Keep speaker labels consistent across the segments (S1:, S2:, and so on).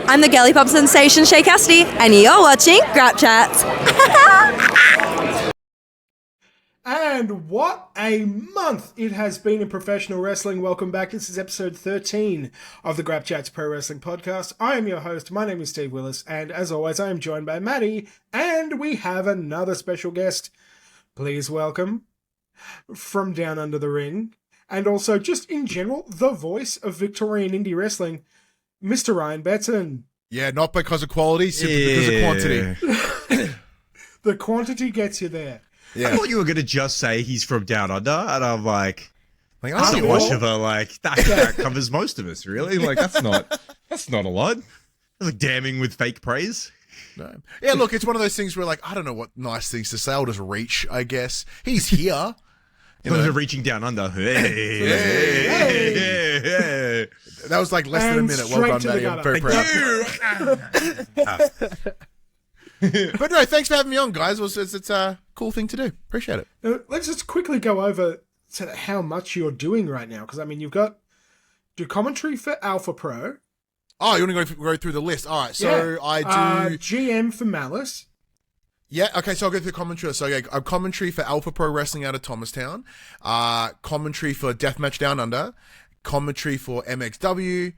S1: I'm the girly pop sensation Shay Cassidy, and you're watching GrapChats.
S2: And what a month it has been in professional wrestling. Welcome back. This is episode 13 of the GrapChats Pro Wrestling Podcast. I am your host. My name is Steve Willis, and as always, I am joined by Matty, and we have another special guest. Please welcome, from down under the ring, and also just in general, the voice of Victorian indie wrestling, Mr. Ryan Betson.
S3: Yeah, not because of quality, simply because of quantity.
S2: The quantity gets you there.
S4: Yeah. I thought you were going to just say he's from down under, and I'm like
S3: that's
S4: not much of a, that covers most of us, really. Like, that's not a lot. That's like damning with fake praise.
S3: No. Yeah, look, it's one of those things where, I don't know what nice things to say. I'll just reach, I guess. He's here.
S4: Reaching down under. Hey.
S3: That was less than a minute. Well done, Matty. I'm very proud. But no, thanks for having me on, guys. It's a cool thing to do. Appreciate it.
S2: Now, let's just quickly go over how much you're doing right now, because you've got do commentary for Alpha Pro.
S3: Oh, you want to go through the list? All right, so I do
S2: GM for Malice.
S3: Yeah, okay, so I'll go through commentary. So yeah, commentary for Alpha Pro Wrestling out of Thomastown, commentary for Deathmatch Down Under, commentary for MXW,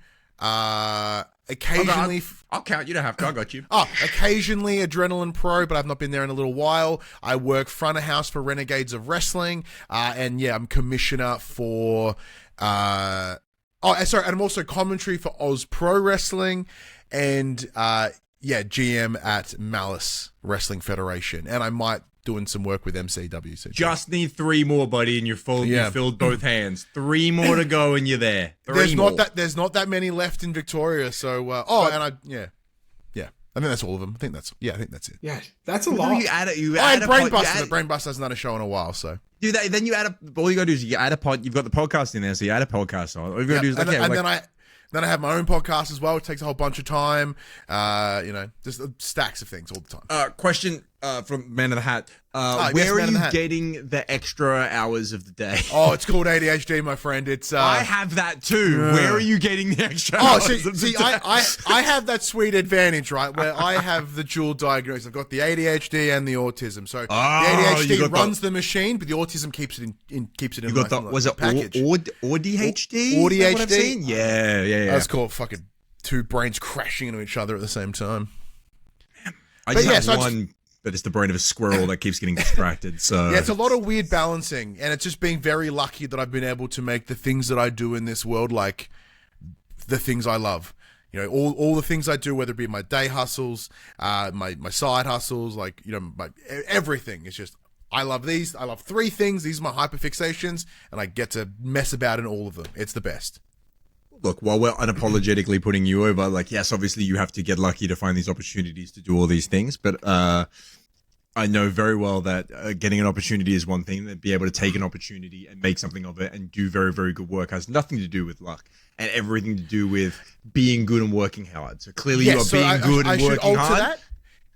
S3: occasionally...
S4: I'll count, you don't have to, I got you.
S3: Occasionally Adrenaline Pro, but I've not been there in a little while. I work front of house for Renegades of Wrestling, and yeah, I'm commissioner for... and I'm also commentary for Oz Pro Wrestling, and... GM at Malice Wrestling Federation, and I might doing some work with MCW. So
S4: just need 3 more, buddy, and you filled both hands. 3 more to go, and you're there.
S3: There's not that many left in Victoria. So I think that's all of them. I think that's it.
S2: Yeah, that's a lot.
S4: You add
S3: Brainbuster, but Brainbuster hasn't done a show in a while, so.
S4: Do that, then you add all you gotta do is you add a pod. You've got the podcast in there, so you add a podcast on. All you gotta do is
S3: Then I have my own podcast as well. It takes a whole bunch of time. Just stacks of things all the time.
S4: Question from Man of the Hat. Where are you getting the extra hours of the day?
S3: Oh, it's called ADHD, my friend. It's
S4: I have that too. Where are you getting the extra hours of the day?
S3: I have that sweet advantage, right, where I have the dual diagnosis. I've got the ADHD and the autism. So the ADHD runs the machine, but the autism keeps it in
S4: you got the package. ADHD?
S3: ADHD?
S4: Yeah.
S3: That's called fucking 2 brains crashing into each other at the same time.
S4: I just have one, but it's the brain of a squirrel that keeps getting distracted. So
S3: yeah, it's a lot of weird balancing, and it's just being very lucky that I've been able to make the things that I do in this world like the things I love. All the things I do, whether it be my day hustles, my side hustles, my everything. It's just I love these. I love 3 things. These are my hyperfixations, and I get to mess about in all of them. It's the best.
S4: Look, while we're unapologetically putting you over, yes, obviously you have to get lucky to find these opportunities to do all these things, but I know very well that getting an opportunity is one thing, that be able to take an opportunity and make something of it and do very, very good work has nothing to do with luck and everything to do with being good and working hard. So clearly you are being good and working hard.
S3: That.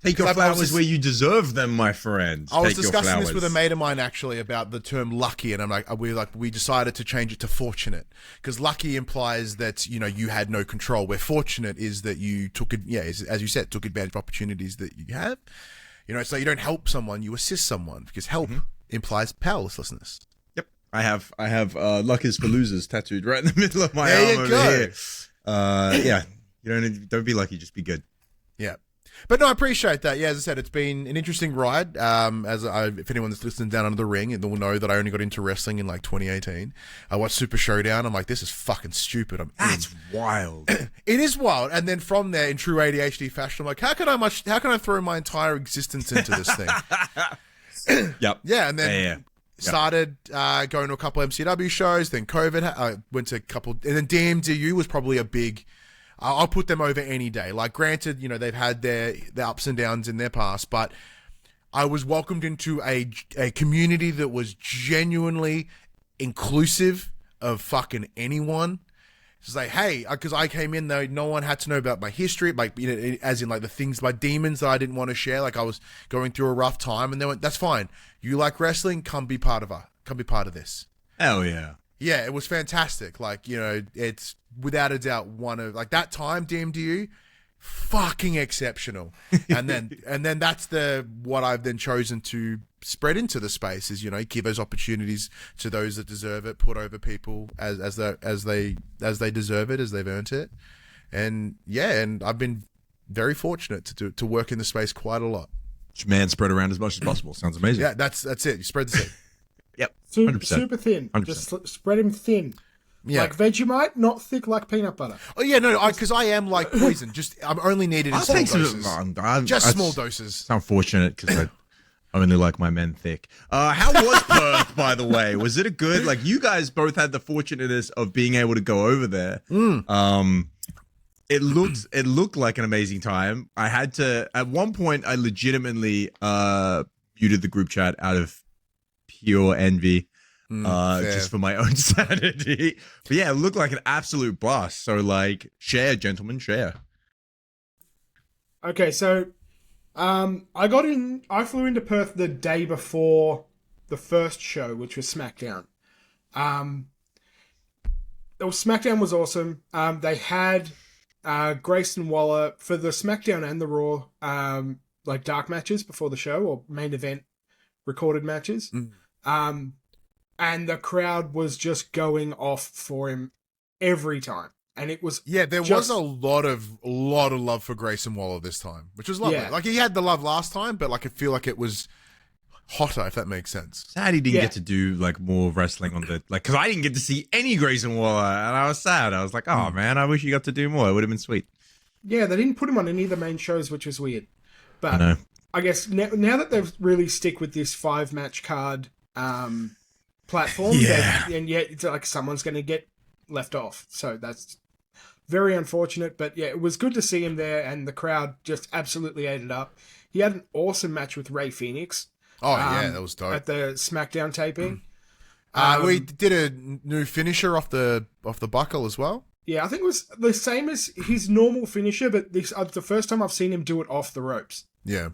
S4: Take your flowers where you deserve them, my friend.
S3: I was discussing this with a mate of mine actually about the term lucky, and I'm we decided to change it to fortunate, because lucky implies that you had no control, where fortunate is that you took it. Yeah, as you said, took advantage of opportunities that you have. So you don't help someone, you assist someone, because help implies powerlessness.
S4: Yep, I have luck is for losers tattooed right in the middle of my arm.
S3: There you go.
S4: Yeah, don't be lucky, just be good.
S3: Yeah. But no, I appreciate that. Yeah, as I said, it's been an interesting ride. If anyone that's listening down under the ring, they'll know that I only got into wrestling in 2018. I watched Super Showdown. I'm like, this is fucking stupid.
S4: That's wild.
S3: It is wild. And then from there, in true ADHD fashion, I'm like, how can I throw my entire existence into this thing?
S4: Yep.
S3: Yeah, and then started going to a couple MCW shows. Then COVID. I went to a couple, and then DMDU was probably a big. I'll put them over any day. Granted, they've had their ups and downs in their past, but I was welcomed into a community that was genuinely inclusive of fucking anyone. It's like, hey, because I came in though, no one had to know about my history, as in the things, my demons that I didn't want to share. I was going through a rough time, and they went, "That's fine. You like wrestling? Come be part of this."
S4: Hell yeah.
S3: Yeah, it was fantastic. It's without a doubt one of that time DMDU fucking exceptional. And then that's what I've then chosen to spread into the space is, give those opportunities to those that deserve it, put over people as they deserve it, as they've earned it. And I've been very fortunate to work in the space quite a lot.
S4: Man, spread around as much as possible. Sounds amazing.
S3: Yeah, that's it. You spread the seed.
S4: Yep.
S2: 100%.
S4: 100%.
S2: Super thin.
S4: 100%.
S2: Just spread him thin.
S3: Yeah.
S2: Like Vegemite, not thick like peanut butter.
S3: Oh yeah, no, because I am like poison. I'm only needed in small doses. Just small doses.
S4: It's unfortunate because I only like my men thick. How was Perth, by the way? Was it a good? Like you guys both had the fortunateness of being able to go over there. It looked like an amazing time. I had to at one point. I legitimately muted the group chat out of pure envy. Just for my own sanity. But yeah, it looked like an absolute blast. So like, share, gentlemen, share.
S2: Okay, so I flew into Perth the day before the first show, which was SmackDown. SmackDown was awesome. They had Grayson Waller for the SmackDown and the Raw like dark matches before the show, or main event recorded matches. And the crowd was just going off for him every time. And it was
S3: was a lot of love for Grayson Waller this time, which was lovely.
S2: Yeah.
S3: Like he had the love last time, but like I feel like it was hotter, if that makes sense.
S4: Sad he didn't get to do like more wrestling on the because I didn't get to see any Grayson Waller, and I was sad. I was like, oh man, I wish he got to do more. It would have been sweet. Yeah,
S2: they didn't put him on any of the main shows, which was weird. But
S4: I know.
S2: I guess now that they've really stick with this 5-match card platform, and yet it's like someone's going to get left off. So that's very unfortunate. But yeah, it was good to see him there, and the crowd just absolutely ate it up. He had an awesome match with Ray Phoenix.
S3: Oh yeah, that was dope
S2: at the SmackDown taping.
S3: We did a new finisher off the buckle as well.
S2: Yeah, I think it was the same as his normal finisher, but this the first time I've seen him do it off the ropes.
S3: Yeah,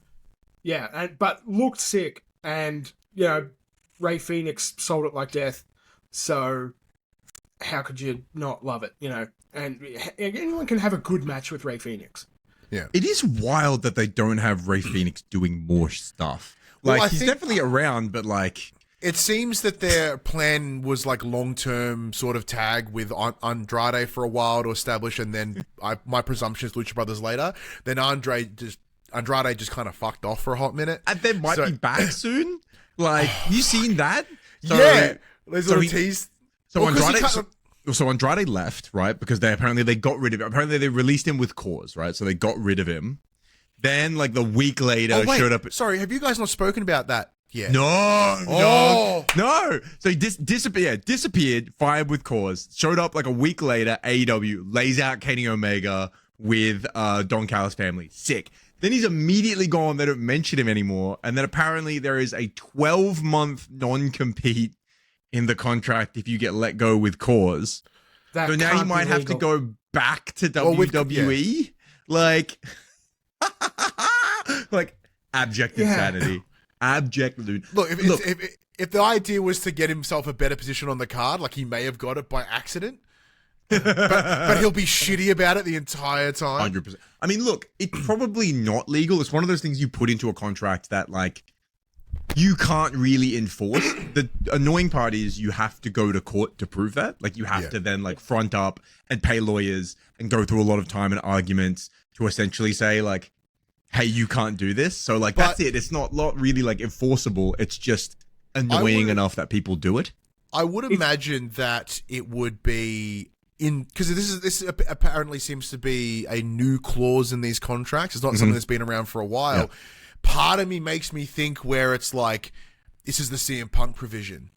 S2: but looked sick, and Ray Phoenix sold it like death. So how could you not love it? And anyone can have a good match with Ray Phoenix.
S3: Yeah,
S4: it is wild that they don't have Ray Phoenix doing more stuff. Like,
S3: well,
S4: he's definitely around, but like...
S3: It seems that their plan was like long-term sort of tag with Andrade for a while to establish, and then my presumption is Lucha Brothers later. Then Andrade just kind of fucked off for a hot minute.
S4: And they might be back soon. Like, you seen that? So,
S3: yeah. There's a little tease.
S4: So Andrade left, right? Because they got rid of him. Apparently they released him with cause, right? So they got rid of him. Then, like, the week later, showed up...
S3: Sorry, have you guys not spoken about that yet?
S4: No. So he disappeared, fired with cause. Showed up, like, a week later, AEW, lays out Kenny Omega with Don Callis' family. Sick. Then he's immediately gone. They don't mention him anymore. And then apparently there is a 12-month non-compete in the contract if you get let go with cause. So now he might have to go back to WWE. Like... like abject insanity, abject loot.
S3: Look, if the idea was to get himself a better position on the card, like he may have got it by accident, but he'll be shitty about it the entire time.
S4: 100%. I mean, look, it's probably not legal. It's one of those things you put into a contract that like you can't really enforce. The annoying part is you have to go to court to prove that. Like you have to then like front up and pay lawyers and go through a lot of time and arguments to essentially say like, hey, you can't do this. So like, that's it. It's not really like enforceable. It's just annoying enough that people do it.
S3: I would imagine that it would be because this apparently seems to be a new clause in these contracts. It's not something that's been around for a while. Yeah. Part of me makes me think where it's like, this is the CM Punk provision.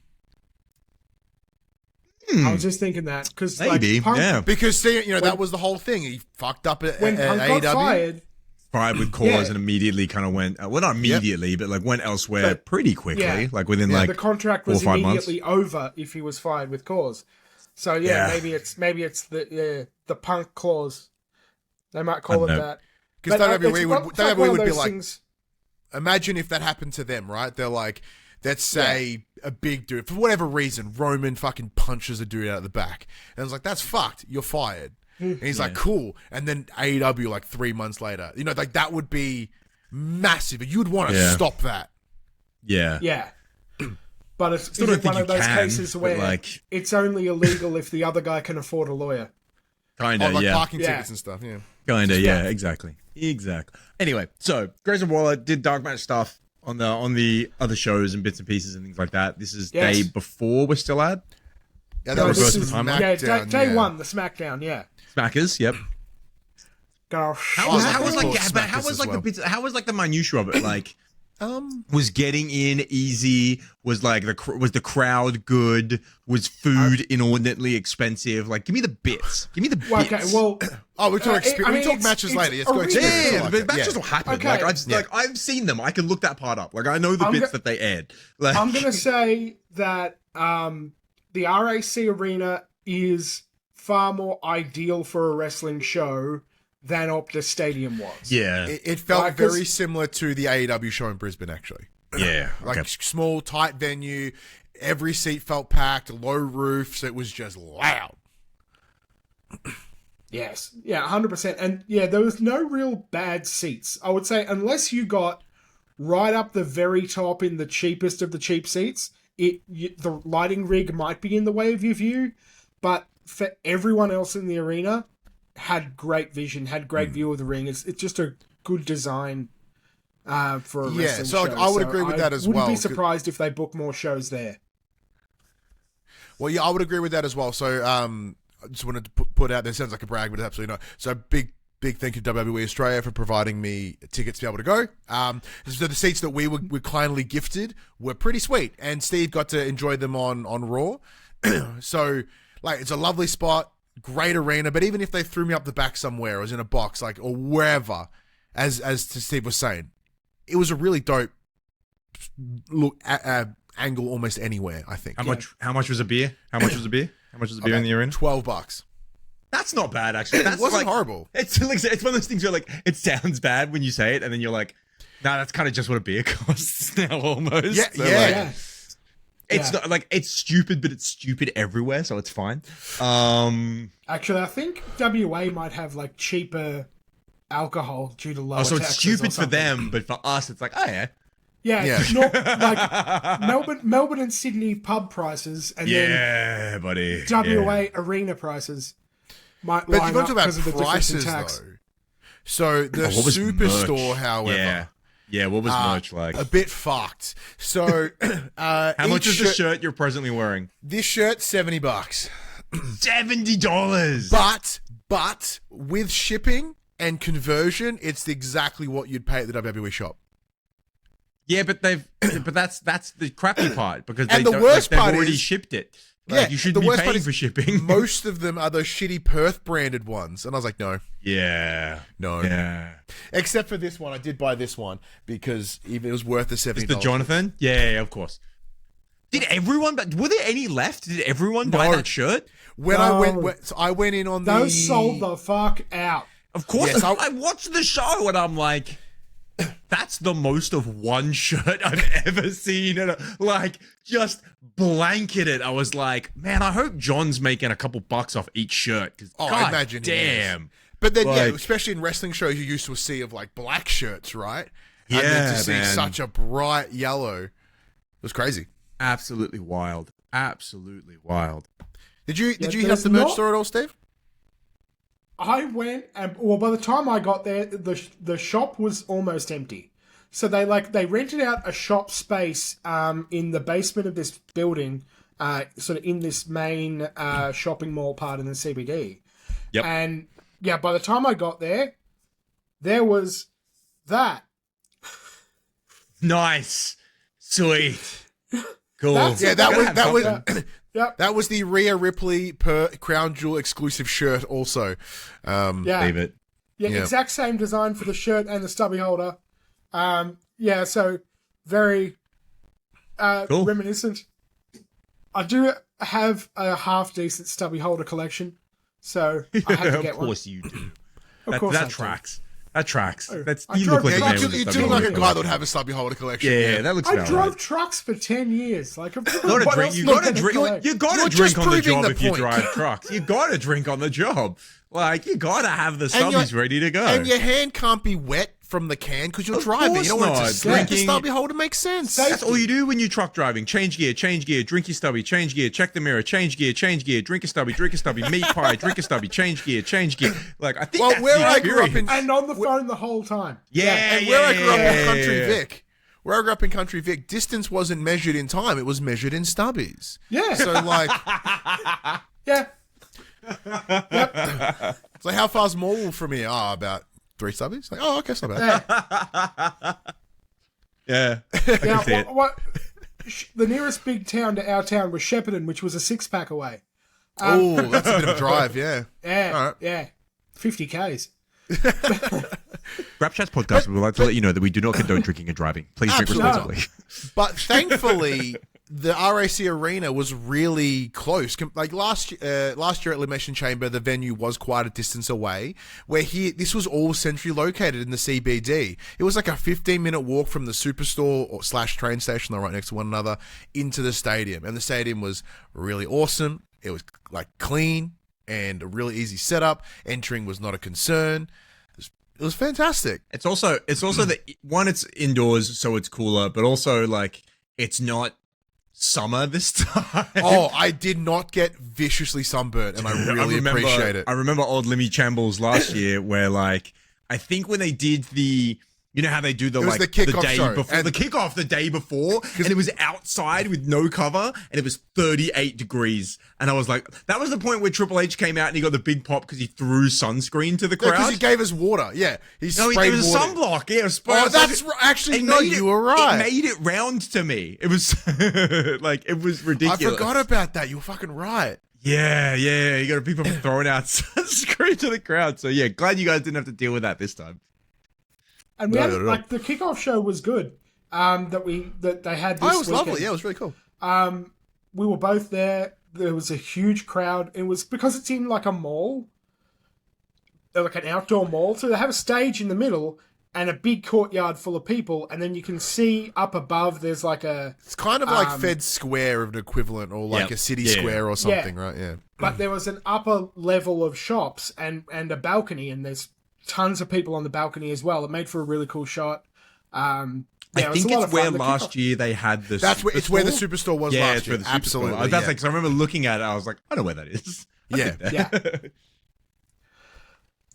S2: I was just thinking that because
S4: maybe,
S3: because that was the whole thing. He fucked up at
S2: when Punk
S3: AEW.
S2: got
S4: fired with cause and immediately kind of went not immediately, but like went elsewhere pretty quickly. Like within like
S2: the contract was immediately over if he was fired with cause. So maybe it's the Punk clause. They might call it that.
S3: Because WWE would be like, imagine if that happened to them, right? They're like, let's say a big dude, for whatever reason, Roman fucking punches a dude out of the back. And it's like, that's fucked. You're fired. And he's like, cool. And then AEW like 3 months later. You know, like that would be massive. You'd want to stop that.
S4: Yeah.
S2: Yeah. But it's
S4: Still don't think
S2: one of
S4: you
S2: those
S4: can,
S2: cases where
S4: like,
S2: it's only illegal if the other guy can afford a lawyer.
S4: Kinda,
S3: like
S4: yeah.
S3: parking tickets and stuff, yeah.
S4: Kinda, yeah, exactly. Anyway, so Grayson Waller did dark match stuff on the other shows and bits and pieces and things like that. This is day before we're still at.
S3: Yeah, that was
S4: Reverse
S3: this
S4: the timeline.
S3: SmackDown,
S2: day one, the SmackDown, yeah.
S4: Smackers, yep.
S2: Gosh.
S4: How was like the minutia of it? Like, was getting in easy? Was the crowd good? Was food inordinately expensive? Like, give me the bits. Give me the bits.
S2: Okay, well,
S3: we talk matches later. Let's go experience.
S4: Yeah, but matches will happen.
S2: Okay.
S4: Like I've seen them. I can look that part up. Like I know the bits that they add. Like,
S2: I'm gonna say that the RAC arena is far more ideal for a wrestling show than Optus Stadium was.
S4: Yeah,
S3: it felt very similar to the AEW show in Brisbane, actually.
S4: Yeah,
S3: like small, tight venue. Every seat felt packed, low roof, so it was just loud.
S2: Yes, yeah, 100%. And yeah, there was no real bad seats. I would say, unless you got right up the very top in the cheapest of the cheap seats, the lighting rig might be in the way of your view, but for everyone else in the arena, had great vision, had great view of the ring. It's just a good design for a wrestling show.
S3: I would agree with that as well.
S2: I wouldn't be surprised if they book more shows there.
S3: Well, yeah, I would agree with that as well. So I just wanted to put out there, sounds like a brag, but it's absolutely not. So big thank you to WWE Australia for providing me tickets to be able to go. So the seats that we were kindly gifted were pretty sweet, and Steve got to enjoy them on Raw. So, like, it's a lovely spot, great arena, but even if they threw me up the back somewhere, or was in a box, like, or wherever, as Steve was saying, it was a really dope look angle almost anywhere, I think.
S4: How much was a beer? How much was a beer in the arena?
S3: $12.
S4: That's not bad, actually. That's
S3: It wasn't horrible.
S4: It's one of those things where, like, it sounds bad when you say it, and then you're like, nah, that's kind of just what a beer costs now, almost.
S3: Yeah,
S4: so,
S3: yeah.
S4: Like, it's not like it's stupid, but it's stupid everywhere, so it's fine.
S2: Actually, I think WA might have like cheaper alcohol due to lower
S4: so it's
S2: taxes
S4: stupid
S2: or
S4: for
S2: something.
S4: them, but for us, it's like, oh yeah.
S2: Yeah, not like Melbourne and Sydney pub prices, and then
S4: buddy.
S2: WA arena prices might
S3: But
S2: line
S3: you've got
S2: up
S3: to talk
S2: because of the
S3: about
S2: difference in
S3: prices,
S2: tax.
S3: though. So the
S4: what was
S3: Superstore,
S4: merch?
S3: however...
S4: Yeah, what was merch like?
S3: A bit fucked. So,
S4: how much is the shirt you're presently wearing?
S3: This shirt, $70.
S4: $70.
S3: But with shipping and conversion, it's exactly what you'd pay at the WWE shop.
S4: Yeah, but that's the crappy part because
S3: And
S4: they've already
S3: is,
S4: shipped it.
S3: Yeah,
S4: Like, you shouldn't be paying for shipping.
S3: Most of them are those shitty Perth branded ones, and I was like, no.
S4: Yeah.
S3: Except for this one, I did buy this one because it was worth the $70.
S4: It's the Jonathan? Yeah, of course. Were there any left? Did everyone buy that shirt?
S3: I went in on
S2: Those sold the fuck out.
S4: Of course.
S3: Yes,
S4: I watched the show and I'm like, that's the most of one shirt I've ever seen. And like, just blanketed. I was like, man, I hope John's making a couple bucks off each shirt.
S3: I imagine
S4: damn.
S3: But then, especially in wrestling shows, you used to see of like black shirts, right?
S4: Yeah,
S3: and then to see
S4: man.
S3: such a bright yellow, it was crazy.
S4: Absolutely wild. Absolutely wild.
S3: Did you have the merch store at all, Steve?
S2: I went and by the time I got there, the shop was almost empty. So they rented out a shop space in the basement of this building, sort of in this main shopping mall part in the CBD.
S4: Yep.
S2: And yeah, by the time I got there was that.
S4: Nice. Sweet. Cool.
S3: That was the Rhea Ripley Crown Jewel exclusive shirt also.
S4: Leave it.
S2: Yeah, exact same design for the shirt and the stubby holder. So very
S4: cool.
S2: Reminiscent. I do have a half-decent stubby holder collection, so I had to get one.
S4: Of course you do.
S2: Of course
S4: that
S2: I
S4: tracks. That tracks. That's
S2: I
S4: you look
S2: drove
S4: like a
S2: trucks.
S4: man with
S3: You
S4: a
S3: do
S4: stubby
S3: look like a
S4: holder
S3: guy that would have a stubby holder collection.
S4: Yeah, that looks
S2: I
S4: about
S2: drove
S4: right.
S2: trucks for 10 years. Like,
S4: You gotta drink. You gotta
S3: You're
S4: drink
S3: just
S4: on the
S3: proving
S4: job
S3: the
S4: if you
S3: point.
S4: drive trucks. You gotta drink on the job. Like you gotta have the stubbies ready to go.
S3: And your hand can't be wet from the can because you're
S4: Of
S3: driving. You don't
S4: course
S3: want it
S4: not.
S3: to slip. The
S4: Drinking-
S3: stubby holder makes sense.
S4: That's all you do when you truck driving. Change gear, drink your stubby, change gear, check the mirror, change gear, drink a stubby, meat pie, drink a stubby, change gear. Like, I think
S3: Well,
S4: that's
S3: where
S4: the
S3: I grew up
S4: experience.
S2: And on the phone the whole time.
S3: And where I grew up in Country Vic, distance wasn't measured in time; it was measured in stubbies.
S2: Yeah.
S3: So like,
S2: Yeah.
S3: so how far's Morwell from here? Oh, about 3 stubbies. Like, oh, okay, it's not bad.
S4: Yeah. I can
S2: Now,
S4: see it.
S2: the nearest big town to our town was Shepparton, which was a 6-pack away.
S3: Oh, that's a bit of a drive. Yeah.
S2: Yeah.
S3: All right.
S2: Yeah. 50 Ks.
S4: GrapChats podcast would like to let you know that we do not condone drinking and driving. Please drink
S3: Absolutely.
S4: responsibly.
S3: But thankfully, the RAC Arena was really close. Like last year at Elimination Chamber, the venue was quite a distance away. Where this was all centrally located in the CBD. It was like a 15-minute walk from the Superstore / train station, they're right next to one another, into the stadium. And the stadium was really awesome. It was like clean and a really easy setup. Entering was not a concern. It was fantastic.
S4: It's also the one, it's indoors, so it's cooler, but also like it's not summer this time.
S3: Oh, I did not get viciously sunburnt, and I really appreciate it.
S4: I remember old Limmy Chambles last year where like I think when they did the, you know how they do the
S3: It was
S4: like
S3: the kickoff
S4: day
S3: show,
S4: before,
S3: and-
S4: the kickoff the day before, and it was outside with no cover, and it was 38 degrees, and I was like, that was the point where Triple H came out and he got the big pop because he threw sunscreen to the crowd.
S3: Because he gave us water. Yeah, he
S4: No,
S3: sprayed
S4: it was a
S3: water.
S4: sunblock. Yeah, it was
S3: Oh, that's actually no. You were right.
S4: It made it round to me. It was like it was
S3: I
S4: ridiculous.
S3: forgot about that. You were fucking right.
S4: Yeah. You got people throwing out sunscreen to the crowd. So yeah, glad you guys didn't have to deal with that this time.
S2: And we
S3: No,
S2: had,
S3: no, no.
S2: like, the kickoff show was good. That they had this
S3: Oh, it was
S2: weekend.
S3: lovely. Yeah, it was really cool.
S2: We were both there. There was a huge crowd. It was because it's in like a mall, like an outdoor mall. So they have a stage in the middle and a big courtyard full of people, and then you can see up above. There's like a.
S3: It's kind of like Fed Square of an equivalent, or like a city square or something, right? Yeah.
S2: But there was an upper level of shops and a balcony, and there's tons of people on the balcony as well. It made for a really cool shot.
S4: I think it's where last year they had the.
S3: It's where the Superstore was
S4: yeah,
S3: last
S4: it's
S3: year.
S4: where the Superstore.
S3: Absolutely.
S4: I was about to say, 'cause I remember looking at it, I was like, I know where that is.
S3: Yeah.
S2: Yeah.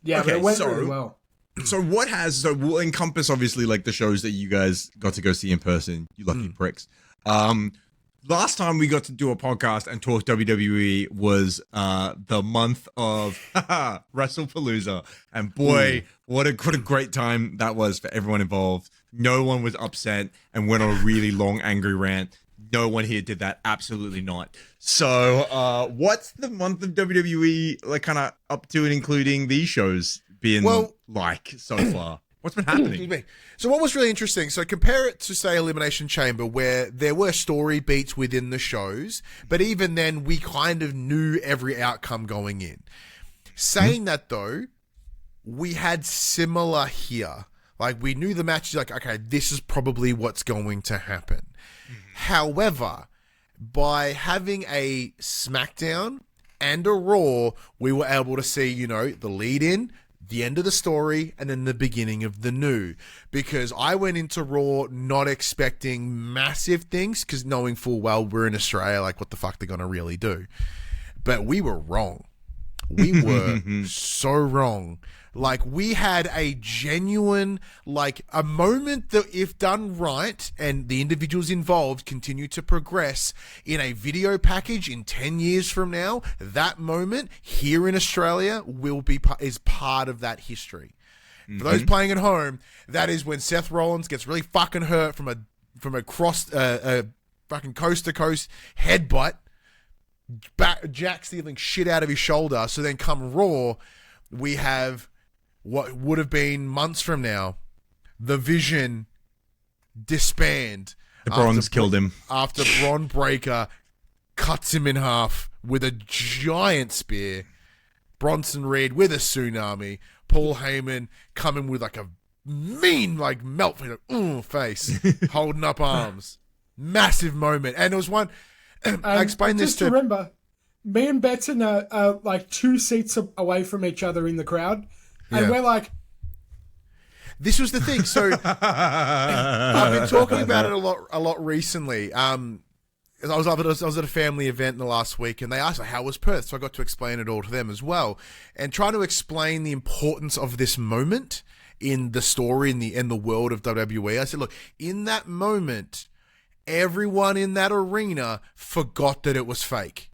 S2: Yeah,
S4: Okay,
S2: but it went
S4: so-
S2: really well.
S4: So we'll encompass obviously like the shows that you guys got to go see in person, you lucky pricks. Last time we got to do a podcast and talk WWE was the month of WrestlePalooza, and boy, what a great time that was for everyone involved. No one was upset and went on a really long angry rant. No one here did that. Absolutely not. So, what's the month of WWE like kind of up to, and including these shows being like so far? What's been happening?
S3: Excuse me. So what was really interesting, so compare it to, say, Elimination Chamber, where there were story beats within the shows, but even then we kind of knew every outcome going in. Saying that, though, we had similar here. Like, we knew the match, like, okay, this is probably what's going to happen. However, by having a SmackDown and a Raw, we were able to see, you know, the lead-in, the end of the story, and then the beginning of the new. Because I went into Raw not expecting massive things, because knowing full well we're in Australia, like, what the fuck they're going to really do. But we were wrong. We were so wrong. Like, we had a genuine, like, a moment that, if done right and the individuals involved continue to progress in a video package in 10 years from now, that moment here in Australia is part of that history. For those playing at home, that is when Seth Rollins gets really fucking hurt from a fucking coast to coast headbutt, Jack stealing shit out of his shoulder. So then come Raw, we have what would have been months from now, the Vision disband.
S4: The Bronze killed him.
S3: After Bron Breakker cuts him in half with a giant spear. Bronson Reed with a tsunami, Paul Heyman coming with like a mean like melt face, holding up arms, massive moment. And it was one. I explained this to
S2: remember. Me and Betson are like 2 seats away from each other in the crowd, and we're like,
S3: this was the thing. So I've been talking about it a lot recently. I was at a family event in the last week, and they asked, how was Perth? So I got to explain it all to them as well, and trying to explain the importance of this moment in the story, in the world of WWE. I said, look, in that moment, everyone in that arena forgot that it was fake.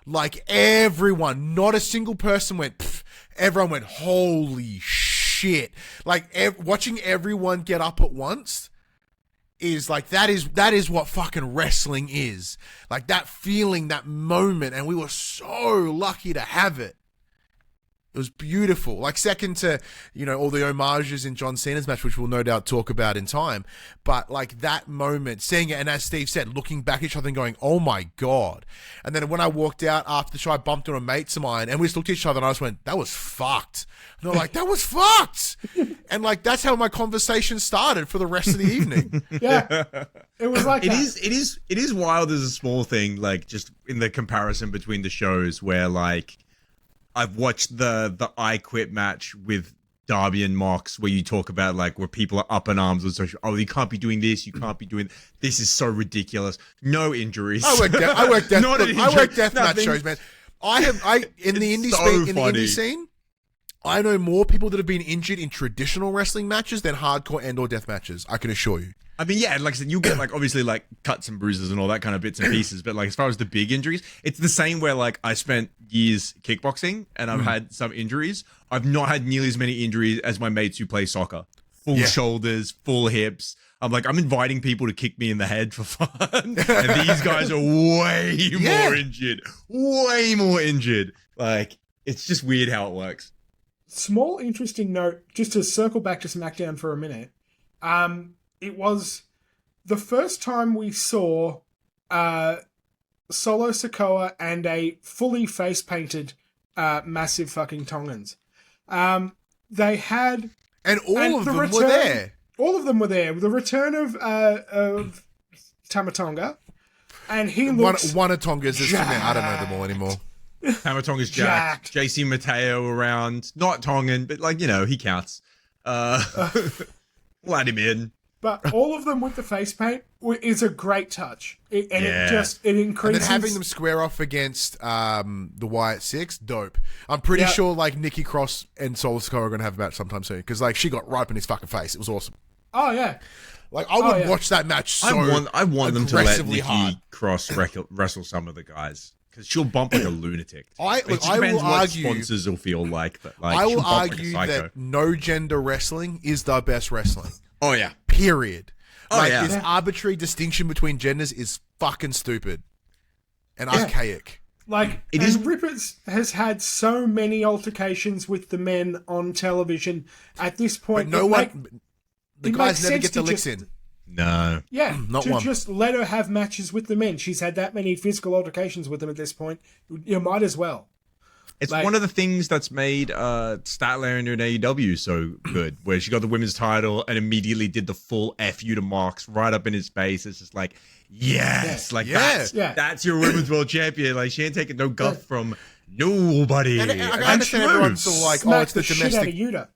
S3: Like, everyone, not a single person went, pff. Everyone went, holy shit. Like, watching everyone get up at once is like, that is what fucking wrestling is. Like, that feeling, that moment, and we were so lucky to have it. It was beautiful. Like, second to, all the homages in John Cena's match, which we'll no doubt talk about in time. But, like, that moment, seeing it, and as Steve said, looking back at each other and going, oh, my God. And then when I walked out after the show, I bumped into mates of mine, and we just looked at each other, and I just went, that was fucked. And they're like, that was fucked. And, like, that's how my conversation started for the rest of the evening.
S2: yeah. It was like
S4: it is wild as a small thing, like, just in the comparison between the shows where, like, I've watched the I Quit match with Darby and Mox, where you talk about like where people are up in arms on social. Oh, you can't be doing this. You can't be doing. This is so ridiculous. No injuries.
S3: I work deathmatch shows, man. In the indie scene, I know more people that have been injured in traditional wrestling matches than hardcore and/or death matches. I can assure you.
S4: I mean, yeah, like I said, you get like obviously like cuts and bruises and all that kind of bits and pieces, but like as far as the big injuries, it's the same where like I spent years kickboxing and I've had some injuries. I've not had nearly as many injuries as my mates who play soccer. Full shoulders, full hips. I'm inviting people to kick me in the head for fun. And these guys are way more injured. Way more injured. Like, it's just weird how it works.
S2: Small interesting note, just to circle back to SmackDown for a minute. It was the first time we saw Solo Sikoa and a fully face-painted massive fucking Tongans. They had...
S3: And all of them were there.
S2: All of them were there. The return of Tamatonga. And he looks...
S3: One of Tonga's is I don't know them all anymore.
S4: Tamatonga's jacked. JC Mateo around. Not Tongan, but like, he counts. Let him in.
S2: But all of them with the face paint is a great touch. It increases...
S3: And then having them square off against the Wyatt Six, dope. I'm pretty sure like Nikki Cross and Solo Sikoa are going to have a match sometime soon. Because like she got right up in his fucking face. It was awesome.
S2: Oh, yeah.
S3: Like I would watch that match so
S4: I want them to let Nikki
S3: hard.
S4: Cross wrestle some of the guys. Because she'll bump like a lunatic.
S3: I will argue
S4: sponsors will feel like, but like
S3: I will argue that no gender wrestling is the best wrestling.
S4: Oh yeah.
S3: Period. This arbitrary distinction between genders is fucking stupid and archaic.
S2: Rippers has had so many altercations with the men on television at this point.
S3: But the guys never get the licks in.
S4: No.
S2: Yeah,
S3: not one.
S2: Just let her have matches with the men. She's had that many physical altercations with them at this point. You might as well.
S4: It's one of the things that's made Statlander in AEW so good, where she got the women's title and immediately did the full F you to Marks right up in his face. It's just like, that's your women's world champion. Like, she ain't taking no guff from nobody.
S3: And I understand everyone's all like, it's the
S2: domestic. Shit out of Yuta.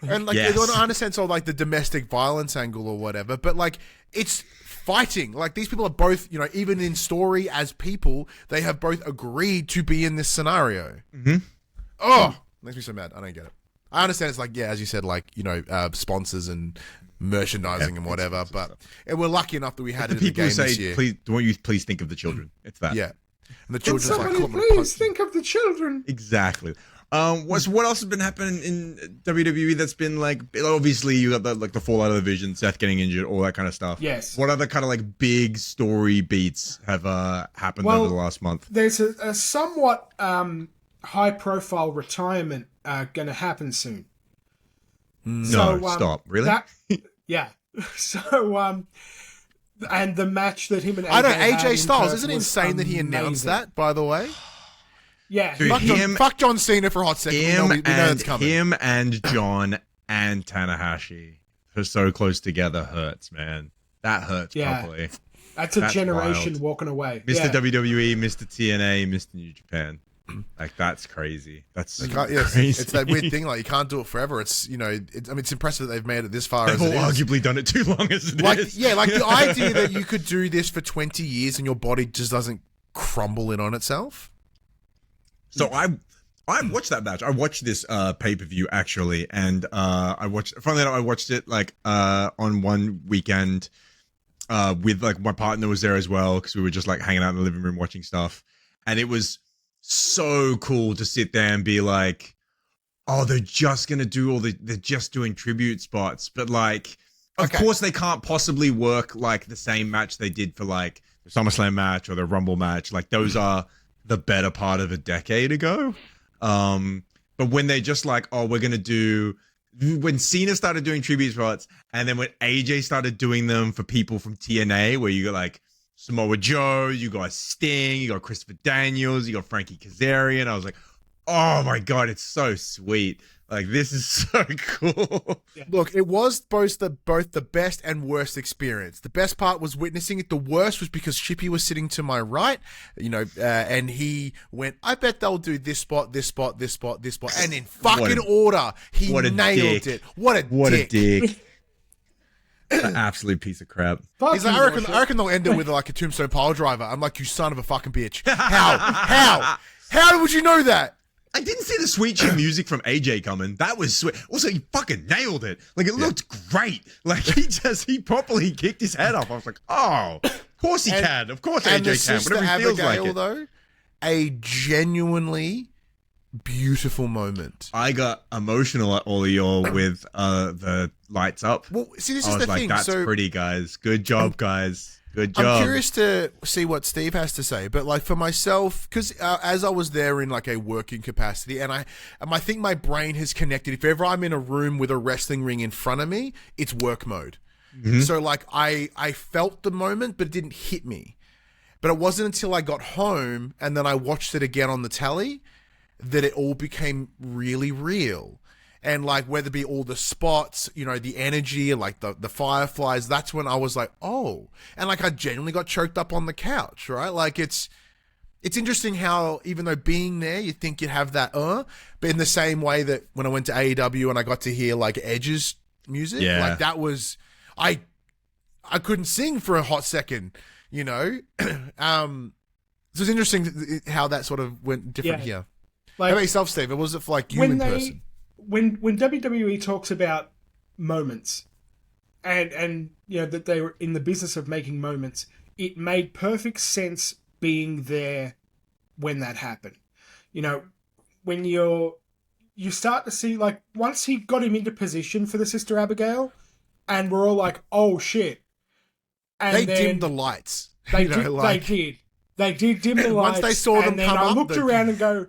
S3: And like, I understand sort of like the domestic violence angle or whatever, but like, it's fighting. Like, these people are both, even in story as people, they have both agreed to be in this scenario.
S4: Mm-hmm.
S3: Oh, makes me so mad. I don't get it. I understand it's like, as you said, like, sponsors and merchandising and whatever, but we're lucky enough that we had it in the game this year.
S4: Please, won't you please think of the children? It's that.
S3: Yeah. And the children's like,
S2: please think of the children.
S4: Exactly. What else has been happening in WWE that's been like, obviously you got the fallout of the Vision, Seth getting injured, all that kind of stuff.
S2: Yes.
S4: What other kind of like big story beats have happened over the last month?
S2: There's a somewhat high profile retirement going to happen soon.
S4: No, stop. Really?
S2: Yeah. So, and the match that him and AJ
S3: AJ Styles, isn't it insane that he announced that, by the way?
S2: Yeah.
S4: Dude,
S3: Fuck John Cena for a hot second. We know that's coming.
S4: Him and John and Tanahashi are so close together hurts, man. That hurts properly.
S2: That's generation
S4: wild.
S2: walking away.
S4: Mr. WWE, Mr. TNA, Mr. New Japan. Like, that's crazy. That's crazy.
S3: It's that weird thing, like, you can't do it forever. It's, you know, it's impressive that they've made it this far.
S4: They've all arguably done it too long as it is.
S3: Yeah, like the idea that you could do this for 20 years and your body just doesn't crumble in on itself.
S4: So I watched that match. I watched this pay-per-view actually, and I watched it like on one weekend with like my partner was there as well, because we were just like hanging out in the living room watching stuff, and it was so cool to sit there and be like, oh, they're just gonna do they're just doing tribute spots, but like of course they can't possibly work like the same match they did for like the SummerSlam match or the Rumble match. Like those are the better part of a decade ago. But when they just like, oh, we're gonna do, when Cena started doing tribute spots, and then when AJ started doing them for people from TNA, where you got like Samoa Joe, you got Sting, you got Christopher Daniels, you got Frankie Kazarian, I was like, oh my god, it's so sweet. Like, this is so cool.
S3: Look, it was both the best and worst experience. The best part was witnessing it. The worst was because Shippy was sitting to my right, you know, and he went, I bet they'll do this spot, this spot, this spot, this spot. And in fucking order, he nailed it. What a dick.
S4: An absolute piece of crap.
S3: He's like, I reckon they'll end it with like a tombstone pile driver. I'm like, you son of a fucking bitch. How would you know that?
S4: I didn't see the sweet chin music from AJ coming. That was sweet. Also, he fucking nailed it. Like, it looked great. Like, he properly kicked his head off. I was like, oh, of course he can. Of course AJ can. Whatever he feels like it.
S3: Though, a genuinely beautiful moment.
S4: I got emotional at all of y'all with the lights up.
S3: Well, see, this
S4: I
S3: is
S4: was
S3: the
S4: like,
S3: thing.
S4: that's pretty, guys. Good job, guys. Good job.
S3: I'm curious to see what Steve has to say, but like for myself, because as I was there in like a working capacity, and I think my brain has connected. If ever I'm in a room with a wrestling ring in front of me, it's work mode. Mm-hmm. So like I felt the moment, but it didn't hit me. But it wasn't until I got home and then I watched it again on the tally that it all became really real. And like whether it be all the spots, you know, the energy, like the fireflies, that's when I was like, oh. And like I genuinely got choked up on the couch, right? Like it's interesting how even though being there, you think you'd have that, but in the same way that when I went to AEW and I got to hear like Edge's music, like that was, I couldn't sing for a hot second, you know? So it's interesting how that sort of went different here. Like, how about yourself, Steve? Was it for like you in person?
S2: When WWE talks about moments and you know that they were in the business of making moments, it made perfect sense being there when that happened. You know, when you start to see, like, once he got him into position for the Sister Abigail, and we're all like, oh shit. And
S3: they dimmed the lights.
S2: They did dim the lights.
S3: Once they saw them come up,
S2: I looked around and go,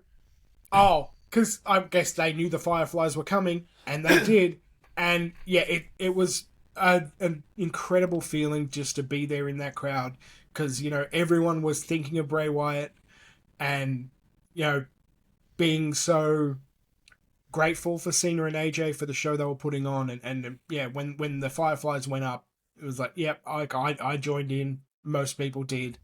S2: oh, because I guess they knew the Fireflies were coming, and they did. And yeah, it was an incredible feeling just to be there in that crowd, because, you know, everyone was thinking of Bray Wyatt and, you know, being so grateful for Cena and AJ for the show they were putting on. And yeah, when the Fireflies went up, it was like, yep, I joined in. Most people did.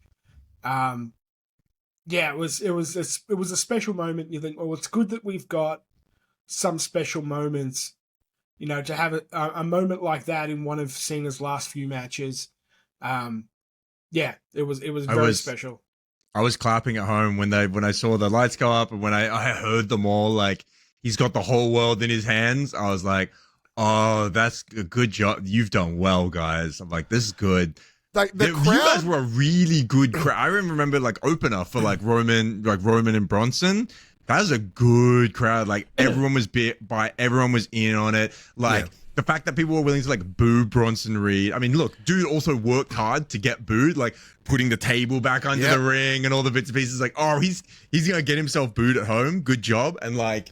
S2: Yeah, it was a special moment. You think, oh, it's good that we've got some special moments, you know, to have a moment like that in one of Cena's last few matches. Yeah, it was very special.
S4: I was clapping at home when I saw the lights go up, and when I heard them all, like, he's got the whole world in his hands. I was like, oh, that's a good job. You've done well, guys. I'm like, this is good.
S3: Like the crowd,
S4: you guys were a really good crowd. I remember like opener for like Roman and Bronson. That was a good crowd. Like everyone was everyone was in on it. Like the fact that people were willing to like boo Bronson Reed. I mean, look, dude also worked hard to get booed, like putting the table back under the ring and all the bits and pieces. Like, oh, he's gonna get himself booed at home. Good job. And like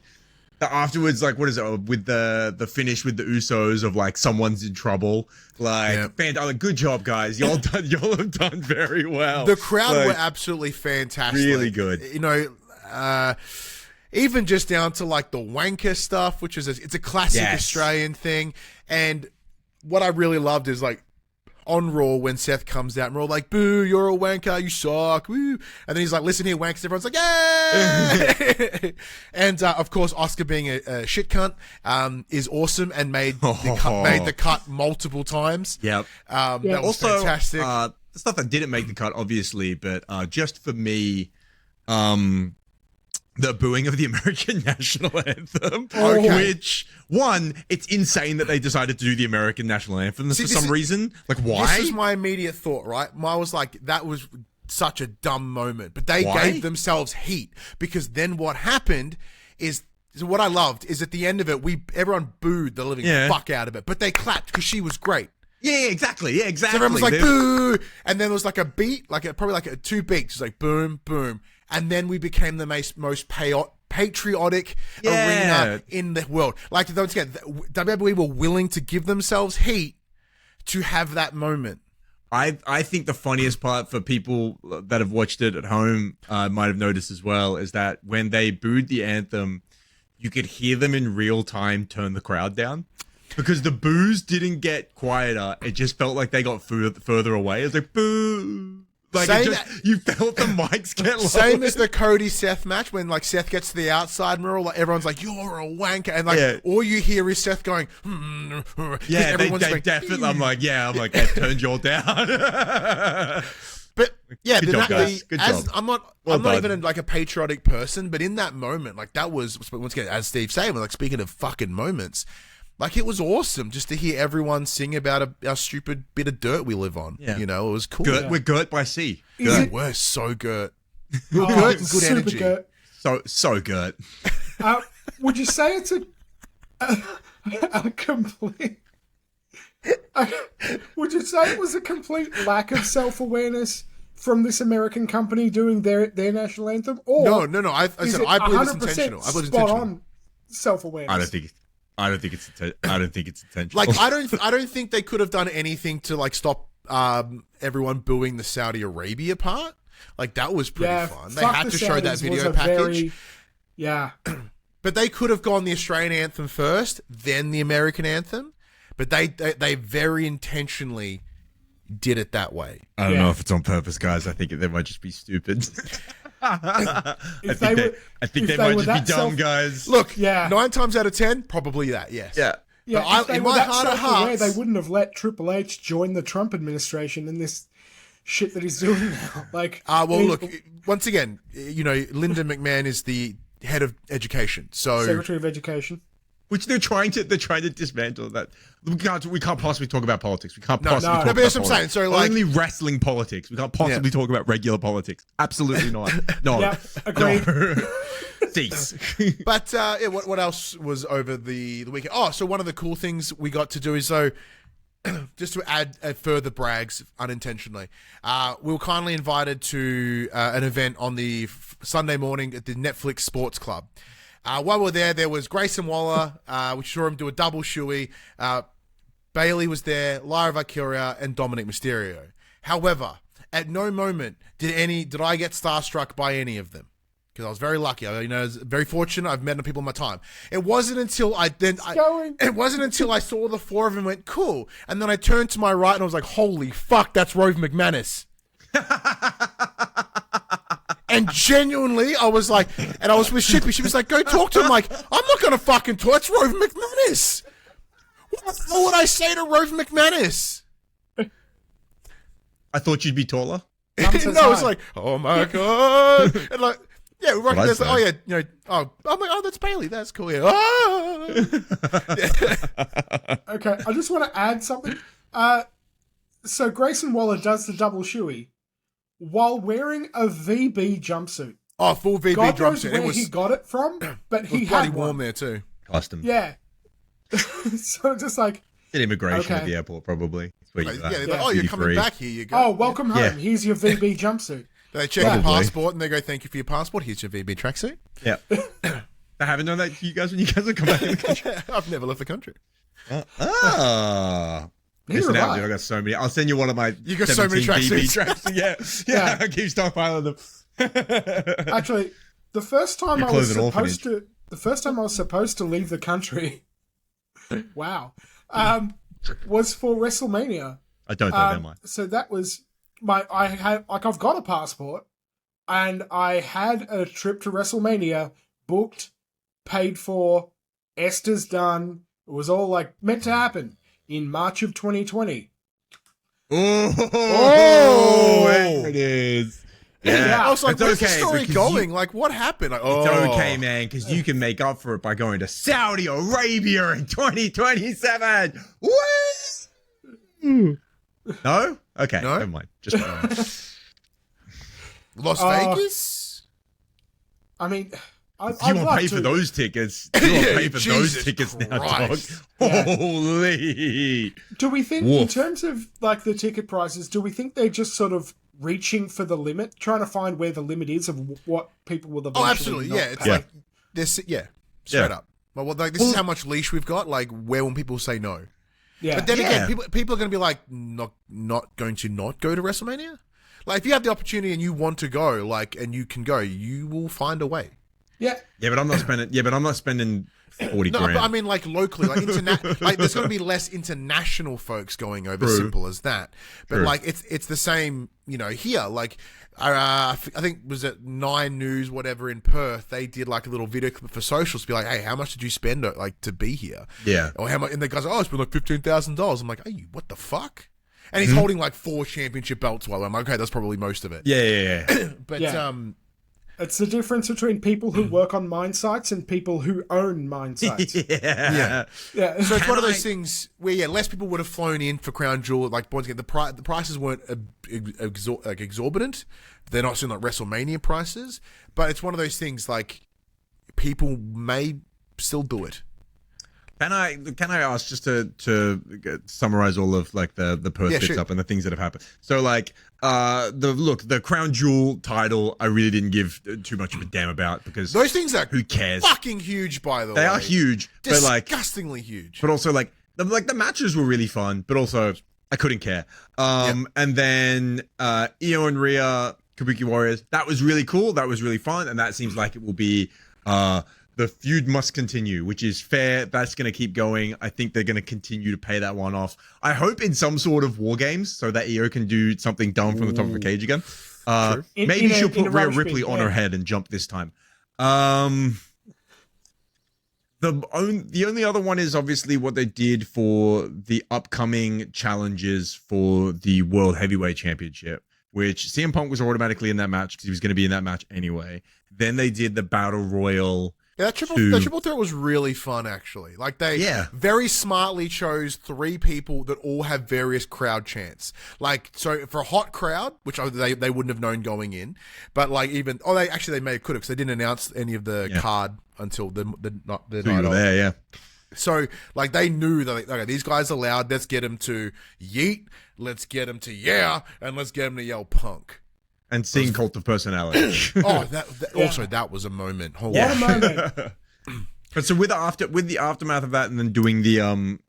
S4: afterwards, like, what is it with the finish with the Usos of like someone's in trouble? Like, fantastic, good job, guys. Y'all have done very well.
S3: The crowd were absolutely fantastic.
S4: Really good.
S3: You know, even just down to like the wanker stuff, which is it's a classic Australian thing. And what I really loved is like on Raw when Seth comes out and we're all like, boo, you're a wanker, you suck, woo. And then he's like, listen here, wankers. Everyone's like, yay! And of course, Oscar being a shit cunt is awesome and made the cut multiple times.
S4: Yep.
S3: That was
S4: also
S3: fantastic.
S4: The stuff that didn't make the cut, obviously, but just for me, the booing of the American national anthem, which, one, it's insane that they decided to do the American national anthem for some reason. Like, why?
S3: This was my immediate thought, right? I was like, that was such a dumb moment. But they gave themselves heat, because then what happened is, so what I loved is at the end of it, everyone booed the living fuck out of it, but they clapped because she was great.
S4: Yeah, exactly. Yeah, exactly.
S3: So everyone was like, boo! And then there was like a beat, probably like two beats, just like boom, boom. And then we became the most patriotic arena in the world. Like, once again, WWE were willing to give themselves heat to have that moment.
S4: I think the funniest part for people that have watched it at home might have noticed as well is that when they booed the anthem, you could hear them in real time turn the crowd down. Because the boos didn't get quieter. It just felt like they got further away. It was like, boo. Like, you felt the mics get lower.
S3: Same as the Cody Seth match when like Seth gets to the outside and like, everyone's like, you're a wanker. And like all you hear is Seth going,
S4: yeah, they definitely, I'm like, that turned you all down.
S3: But yeah,
S4: Good job.
S3: I'm not even like a patriotic person, but in that moment, like that was, once again, as Steve saying, like speaking of fucking moments, like it was awesome just to hear everyone sing about our stupid bit of dirt we live on. Yeah. You know, it was cool.
S4: We're girt by sea.
S3: We're so girt. We're girt and good energy.
S2: Girt.
S4: So girt.
S2: Would you say it's a complete... would you say it was a complete lack of self-awareness from this American company doing their national anthem? Or
S3: no. I believe it's intentional. I believe it's
S2: spot
S3: intentional.
S2: On self-awareness.
S4: I don't think it's intentional.
S3: Like I don't think they could have done anything to like stop everyone booing the Saudi Arabia part. Like that was pretty fun. They had to show that video package. But they could have gone the Australian anthem first, then the American anthem. But they very intentionally did it that way.
S4: I don't know if it's on purpose, guys. I think they might just be stupid. I think they might just be dumb, guys.
S3: Look, 9 times out of 10, probably that, yes.
S2: Yeah. But in my heart of hearts, they wouldn't have let Triple H join the Trump administration in this shit that he's doing now. Like,
S3: look, once again, you know, Linda McMahon is the head of education, so
S2: Secretary of Education.
S4: Which they're trying to dismantle that. We can't possibly talk about politics. We can't possibly talk about
S3: that's what I'm saying. So like
S4: only wrestling politics. We can't possibly talk about regular politics. Absolutely not. No.
S2: Yeah, agreed.
S4: No. Cease.
S3: But what else was over the weekend? Oh, so one of the cool things we got to do is just to add further brags unintentionally, we were kindly invited to an event on the Sunday morning at the Netflix Sports Club. While we were there was Grayson Waller, we saw him do a double shoey. Bailey was there, Lyra Valkyria, and Dominic Mysterio. However, at no moment did I get starstruck by any of them. Because I was very lucky. I was very fortunate. I've met people in my time. It wasn't until I saw the four of them and went, cool. And then I turned to my right and I was like, holy fuck, that's Rove McManus. And genuinely, I was like, and I was with Shippy. She was like, go talk to him. I'm like, I'm not going to fucking talk. It's Rove McManus. What would I say to Rove McManus?
S4: I thought you'd be taller.
S3: No, it's like, oh my God. And like, yeah, we're rocking this. Like, oh yeah, you know, I'm like, oh, that's Bailey. That's cool. Yeah. Oh.
S2: Okay, I just want to add something. So Grayson Waller does the double shoey while wearing a VB jumpsuit.
S3: Oh, full VB
S2: God
S3: jumpsuit.
S2: Knows where he got it from, but he
S3: bloody
S2: had
S3: warm
S2: one.
S3: there too.
S4: Custom.
S2: Yeah. So just like
S4: at immigration at the airport, probably.
S3: Like, oh, you're coming back. Here you go.
S2: Oh, welcome home. Here's your VB jumpsuit.
S3: They check your passport and they go, thank you for your passport. Here's your VB tracksuit.
S4: Yeah. I haven't done that to you guys when you guys have come back in the country.
S3: I've never left the country.
S4: Listen out, dude. I got so many. I'll send you one of my.
S3: You got so many tracksuits.
S4: Yeah. I keep stockpiling them.
S2: Actually, The first time
S4: You
S2: I
S4: close
S2: was
S4: an
S2: supposed to, the first time I was supposed to leave the country, wow, was for WrestleMania.
S4: I don't know, am I?
S2: So that was I've got a passport, and I had a trip to WrestleMania booked, paid for, Esther's done. It was all like meant to happen in March of 2020.
S4: Oh, there it is. Yeah,
S3: I was like,
S4: it's
S3: where's the
S4: okay,
S3: story
S4: because
S3: going? Like, what happened? Like,
S4: It's okay, man, because you can make up for it by going to Saudi Arabia in 2027. What? No? Okay,
S3: No?
S4: never mind. Just
S3: Las Vegas?
S2: I mean,
S4: if you want to pay for those tickets, you want to pay for those
S3: Jesus
S4: tickets now, dog.
S3: Christ.
S4: Holy.
S2: Do we think, in terms of like the ticket prices, do we think they're just sort of reaching for the limit, trying to find where the limit is of what people will eventually?
S3: Oh, absolutely.
S2: not
S3: Yeah, it's
S2: pay?
S3: like this. Yeah, straight up. Well, like this is how much leash we've got. Like, where will people say no?
S2: Yeah.
S3: But then again, people are going to be like, not going to not go to WrestleMania. Like, if you have the opportunity and you want to go, like, and you can go, you will find a way.
S2: Yeah.
S4: Yeah, but I'm not spending. Yeah, but I'm not spending 40
S3: No,
S4: grand.
S3: but I mean, like, locally, like, like there's going to be less international folks going over.
S4: True.
S3: Simple as that. But
S4: True.
S3: like, it's the same, here. Like, I think was it 9 News, whatever, in Perth. They did like a little video clip for socials to be like, hey, how much did you spend like to be here?
S4: Yeah.
S3: Or how much? And the guys, I spent like $15,000. I'm like, hey, what the fuck? And he's holding like 4 championship belts. While I'm like, okay, that's probably most of it.
S4: Yeah.
S3: But
S2: Yeah. It's the difference between people who work on mine sites and people who own mine sites.
S3: Yeah.
S2: Yeah.
S3: So it's one of those things where, less people would have flown in for Crown Jewel. Like, once again, the prices weren't exorbitant. They're not like WrestleMania prices. But it's one of those things, like, people may still do it.
S4: Can I ask, just to summarize all of like the Perth bits up and the things that have happened? So like the Crown Jewel title, I really didn't give too much of a damn about, because
S3: Those things are
S4: who cares?
S3: fucking huge, by the way.
S4: They are huge, but like
S3: disgustingly huge.
S4: But also like the matches were really fun, but also I couldn't care. And then Io and Rhea Kabuki Warriors, that was really cool. That was really fun, and that seems like it will be the feud must continue, which is fair. That's going to keep going. I think they're going to continue to pay that one off. I hope in some sort of war games, so that Io can do something dumb from the top of a cage again. Maybe she'll put Rhea Ripley on her head and jump this time. The only other one is obviously what they did for the upcoming challenges for the World Heavyweight Championship, which CM Punk was automatically in that match because he was going to be in that match anyway. Then they did the Battle Royal.
S3: Yeah, that triple threat was really fun, actually. Like, they very smartly chose 3 people that all have various crowd chants. Like, so for a hot crowd, which they wouldn't have known going in, but like even they may have could have, because they didn't announce any of the card until the night of.
S4: There, yeah.
S3: So like they knew that okay, these guys are loud. Let's get them to yeet. Let's get them to and let's get them to yell Punk.
S4: And sing Cult of Personality.
S3: Also that was a moment. Holy
S2: What a moment.
S4: But so with the aftermath of that, and then doing the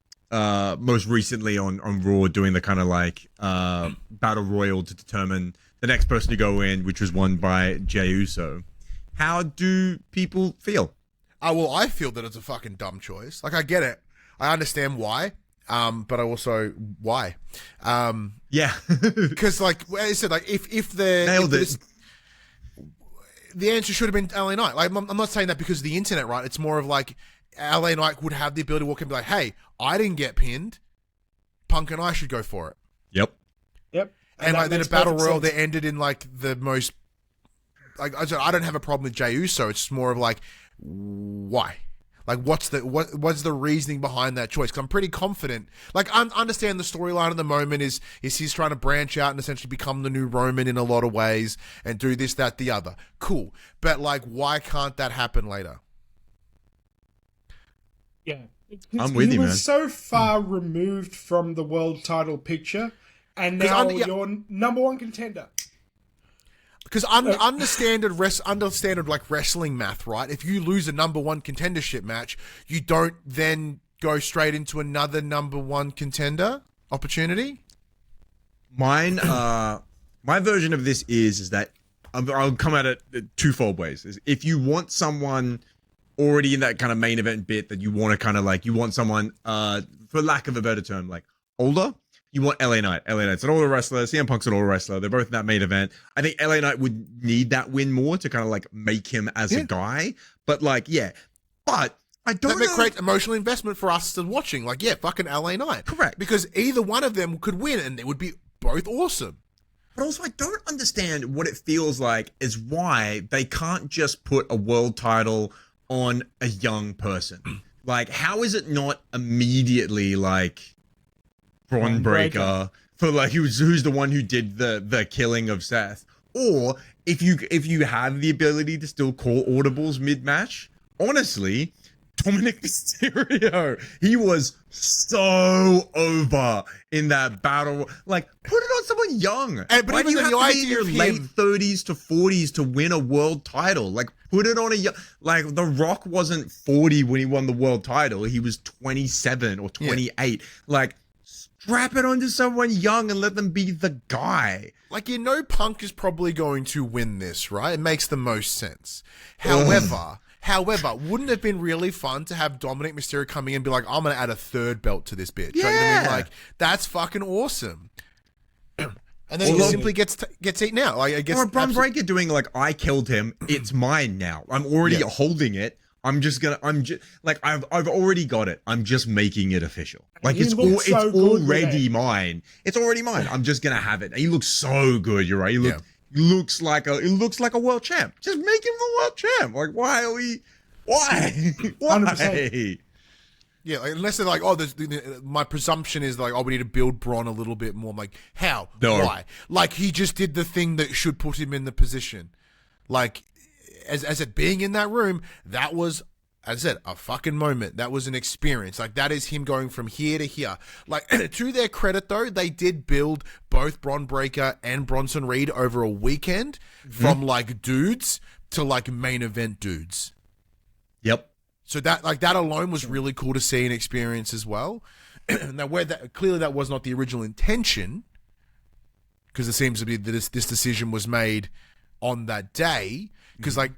S4: most recently on Raw, doing the kind of like battle royal to determine the next person to go in, which was won by Jey Uso. How do people feel?
S3: Well, I feel that it's a fucking dumb choice. Like, I get it. I understand why. But I also why?
S4: Yeah,
S3: because like I said, like if
S4: nailed it.
S3: The answer should have been LA Knight. Like, I'm not saying that because of the internet, right? It's more of like LA Knight would have the ability to walk in and be like, "Hey, I didn't get pinned. Punk and I should go for it."
S2: Yep.
S3: And like then a battle royal that ended in like the most. Like, I don't have a problem with Jey Uso. It's more of like, why? Like, what's the reasoning behind that choice? Because I'm pretty confident. Like, I understand the storyline at the moment is he's trying to branch out and essentially become the new Roman in a lot of ways and do this, that, the other. Cool. But, like, why can't that happen later?
S2: Yeah.
S4: I'm with you, man.
S2: He was so far removed from the world title picture, and now you're number 1 contender.
S3: Because under standard like wrestling math, right? If you lose a number 1 contendership match, you don't then go straight into another number 1 contender opportunity.
S4: My version of this is that I'll come at it twofold ways. If you want someone already in that kind of main event bit that you want to kind of like, you want someone, for lack of a better term, like older, you want LA Knight. LA Knight's an older wrestler. CM Punk's an older wrestler. They're both in that main event. I think LA Knight would need that win more to kind of like make him as a guy. But like, but I don't know.
S3: That creates emotional investment for us to watching. Like, fucking LA Knight.
S4: Correct.
S3: Because either one of them could win and it would be both awesome.
S4: But also, I don't understand what it feels like is why they can't just put a world title on a young person. Like, how is it not immediately like Braun Breaker for like who's the one who did the killing of Seth? Or if you have the ability to still call audibles mid-match, honestly, Dominic Mysterio, he was so over in that battle. Like, put it on someone young.
S3: But
S4: why do
S3: even
S4: you have
S3: the
S4: to be in
S3: idea
S4: your
S3: of him-
S4: late 30s to 40s to win a world title? Like, put it on a young... Like, The Rock wasn't 40 when he won the world title. He was 27 or 28. Like, strap it onto someone young and let them be the guy.
S3: Like, Punk is probably going to win this, right? It makes the most sense. However, wouldn't it have been really fun to have Dominic Mysterio coming in and be like, I'm going to add a third belt to this bitch?
S4: Yeah.
S3: You know what I mean? Like, that's fucking awesome. And then he simply gets eaten out. Like, I guess.
S4: Or Braun Breaker doing like, I killed him. It's mine now. I'm already holding it. I've already got it. I'm just making it official. Like it's already mine. It's already mine. I'm just gonna have it. He looks so good. You're right. He looks like a world champ. Just make him the world champ. Like why?
S2: 100%.
S3: Yeah, like, unless they're like, my presumption is like, we need to build Braun a little bit more. I'm like, how?
S4: No.
S3: Why? Like, he just did the thing that should put him in the position. Like, as it being in that room, that was, as I said, a fucking moment. That was an experience. Like, that is him going from here to here. Like, to their credit, though, they did build both Braun Breaker and Bronson Reed over a weekend from, like, dudes to, like, main event dudes.
S4: Yep.
S3: So that alone was really cool to see and experience as well. Now, clearly that was not the original intention, because it seems to be that this decision was made on that day. Because like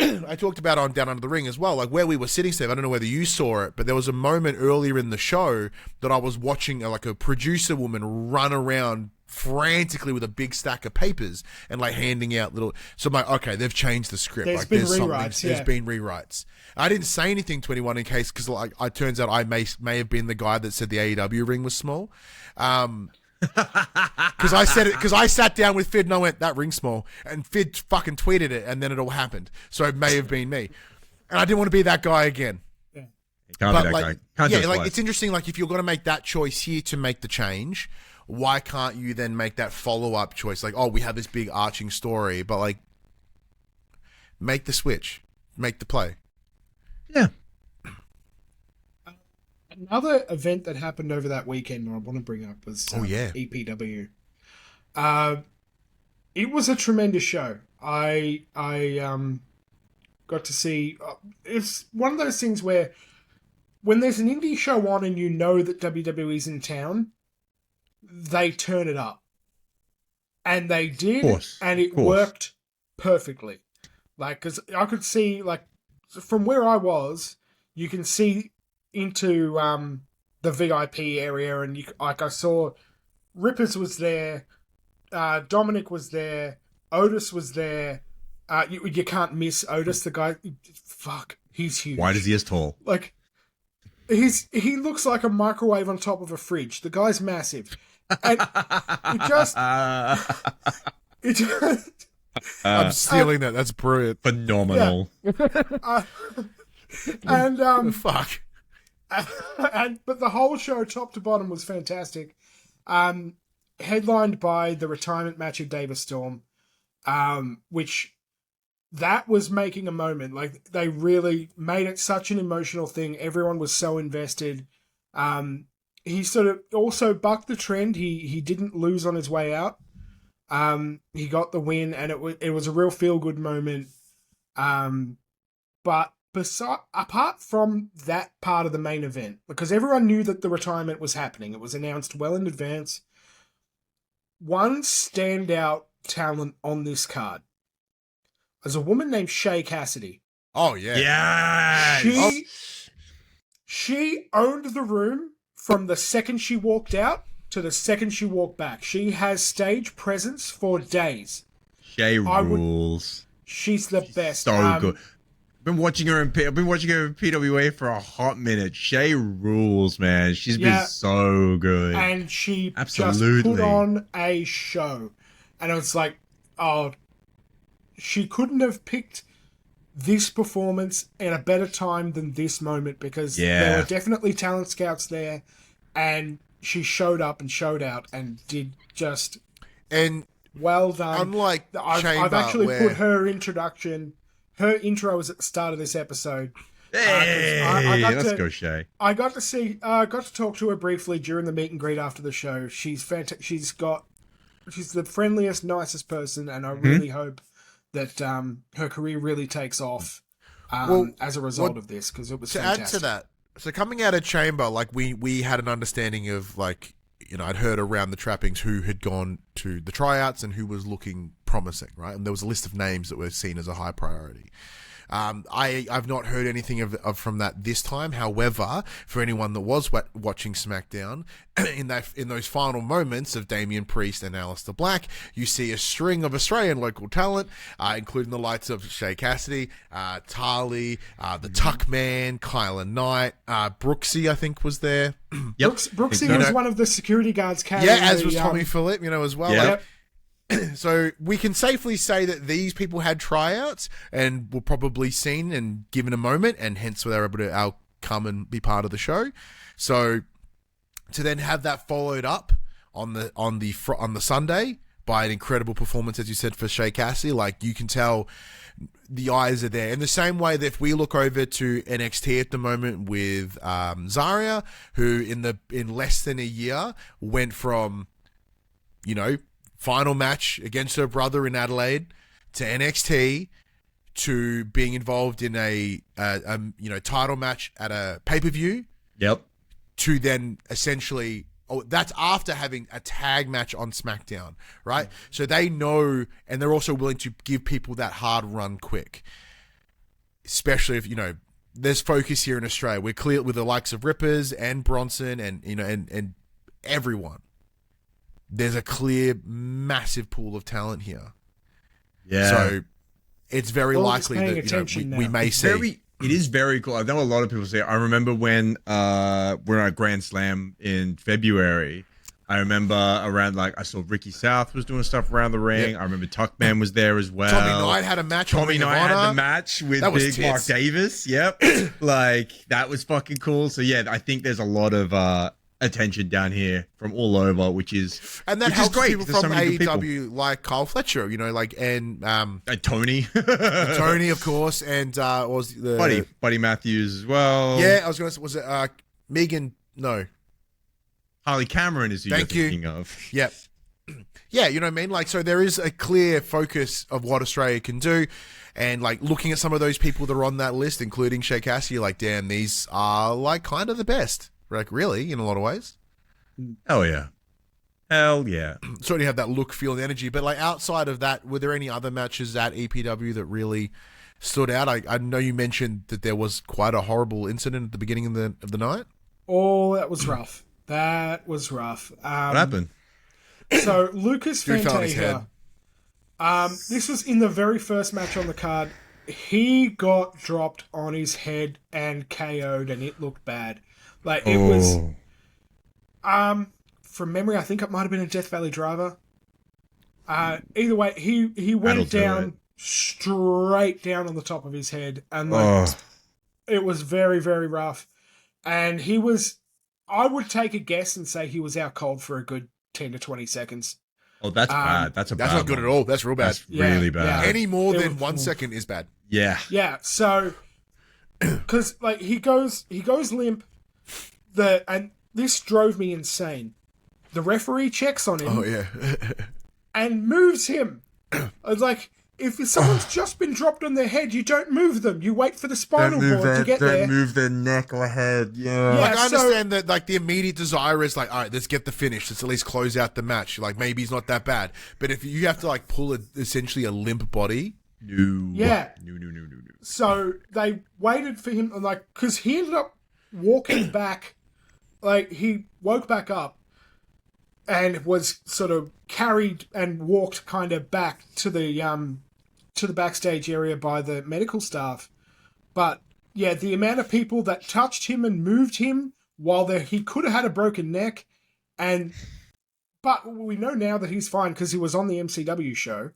S3: I talked about on Down Under the Ring as well, like where we were sitting, Steve. I don't know whether you saw it, but there was a moment earlier in the show that I was watching like a producer woman run around frantically with a big stack of papers and like handing out little. So I'm like, okay, they've changed the script.
S2: There's
S3: like
S2: been rewrites.
S3: There's been rewrites. I didn't say anything to anyone in case, because like it turns out I may have been the guy that said the AEW ring was small. Because I said it, because I sat down with Fid and I went, that ring's small, and Fid fucking tweeted it, and then it all happened. So it may have been me, and I didn't want to be that guy again.
S4: Can't be that guy. Can't
S3: like it's interesting. Like if you're going to make that choice here to make the change, why can't you then make that follow-up choice? Like, we have this big arching story, but like, make the switch, make the play.
S4: Yeah.
S2: Another event that happened over that weekend I want to bring up was EPW. It was a tremendous show. I got to see... it's one of those things where when there's an indie show on and you know that WWE's in town, they turn it up. And they did, and it worked perfectly. Like, because I could see, like, from where I was, you can see into the VIP area, and I saw Rippers was there, Dominic was there, Otis was there. You can't miss Otis, the guy. Fuck, he's huge.
S4: Why is he as tall?
S2: Like, he looks like a microwave on top of a fridge. The guy's massive, and it just.
S3: I'm stealing that. That's brilliant.
S4: Phenomenal.
S2: Yeah. And
S3: fuck.
S2: But the whole show, top to bottom, was fantastic. Headlined by the retirement match of David Storm, which that was making a moment. Like, they really made it such an emotional thing. Everyone was so invested. He sort of also bucked the trend. He didn't lose on his way out. He got the win, and it was a real feel-good moment. But apart from that part of the main event, because everyone knew that the retirement was happening, it was announced well in advance. One standout talent on this card, is a woman named Shay Cassidy.
S3: Oh yeah.
S4: Yeah.
S2: She owned the room from the second she walked out to the second she walked back. She has stage presence for days.
S4: Shay rules.
S2: She's the best.
S4: So good. I've been watching her in PWA for a hot minute. Shay rules, man. She's been so good.
S2: And she
S4: Absolutely.
S2: just put on a show. And it was like, oh, she couldn't have picked this performance in a better time than this moment, because there were definitely talent scouts there, and she showed up and showed out and did just well done.
S3: Unlike
S2: I've actually put her intro was at the start of this episode.
S4: Hey, let's go, Shay.
S2: I got to talk to her briefly during the meet and greet after the show. She's fantastic. She's the friendliest, nicest person, and I really hope that her career really takes off as a result of this, because it was fantastic.
S3: Add to that, so coming out of Chamber, like we had an understanding of, like, you know, I'd heard around the trappings who had gone to the tryouts and who was looking promising, right? And there was a list of names that were seen as a high priority. I've not heard anything of from that this time. However, for anyone that was watching SmackDown, in those final moments of Damian Priest and Aleister Black, you see a string of Australian local talent, including the likes of Shay Cassidy, Tali, the Tuckman, Kyla Knight, Brooksy, I think, was there.
S2: Yep. Brooksy was one of the security guards carrying
S3: as was Tommy Phillip, as well.
S4: Yeah.
S3: Like, so we can safely say that these people had tryouts and were probably seen and given a moment, and hence they were able to come and be part of the show. So to then have that followed up on the Sunday by an incredible performance, as you said, for Shay Cassidy, like, you can tell the eyes are there. In the same way that if we look over to NXT at the moment with Zarya, who in less than a year went from, final match against her brother in Adelaide to NXT to being involved in a title match at a pay-per-view.
S4: Yep.
S3: To then essentially, that's after having a tag match on SmackDown, right? So they know, and they're also willing to give people that hard run quick. Especially if, there's focus here in Australia. We're clear with the likes of Rippers and Bronson and everyone. There's a clear, massive pool of talent here. Yeah. So it's very likely that we may see.
S4: It is very cool. I know a lot of people say. I remember when we're at Grand Slam in February. I remember around, I saw Ricky South was doing stuff around the ring. Yep. I remember Tuckman was there as well.
S3: Tommy Knight had a match.
S4: Tommy Knight had the match with Big Mark Davis. Yep. That was fucking cool. So yeah, I think there's a lot of attention down here from all over, which is
S3: helps
S4: great.
S3: People from AEW like Kyle Fletcher, and
S4: Tony,
S3: Tony, of course, and was the
S4: Buddy Matthews as well.
S3: Yeah, I was gonna say, was it Megan? No,
S4: Harley Cameron is who you're thinking of.
S3: Yep. Yeah, you know what I mean? So there is a clear focus of what Australia can do. And, looking at some of those people that are on that list, including Shay Cassidy, damn, these are, kind of the best. Really, in a lot of ways.
S4: Hell yeah. Hell yeah.
S3: Certainly have that look, feel, and energy. But, outside of that, were there any other matches at EPW that really stood out? I know you mentioned that there was quite a horrible incident at the beginning of the night.
S2: Oh, that was rough. That was rough.
S4: What happened?
S2: So, Lucas Fantasia, this was in the very first match on the card. He got dropped on his head and KO'd, and it looked bad. It was, from memory, I think it might have been a Death Valley Driver. Either way, he went down straight down on the top of his head, and it was very, very rough. And I would take a guess and say he was out cold for a good 10 to 20 seconds.
S4: Oh, that's bad. That's
S3: not good at all. That's real bad.
S4: That's really bad.
S3: Yeah. Any more than 1 second is bad.
S4: Yeah.
S2: Yeah. So, because he goes limp. And this drove me insane. The referee checks on him.
S3: Oh yeah.
S2: And moves him. I was like, if someone's just been dropped on their head, you don't move them. You wait for the spinal board to get there.
S4: Don't move their neck or head. Yeah.
S3: I understand that the immediate desire is all right, let's get the finish. Let's at least close out the match. Maybe he's not that bad. But if you have to pull essentially a limp body
S4: No.
S2: Yeah.
S4: No.
S2: So they waited for him, like, because he ended up walking back, like, he woke back up and was sort of carried and walked kind of back to the backstage area by the medical staff. But, yeah, the amount of people that touched him and moved him while he could have had a broken neck, but we know now that he's fine because he was on the MCW show.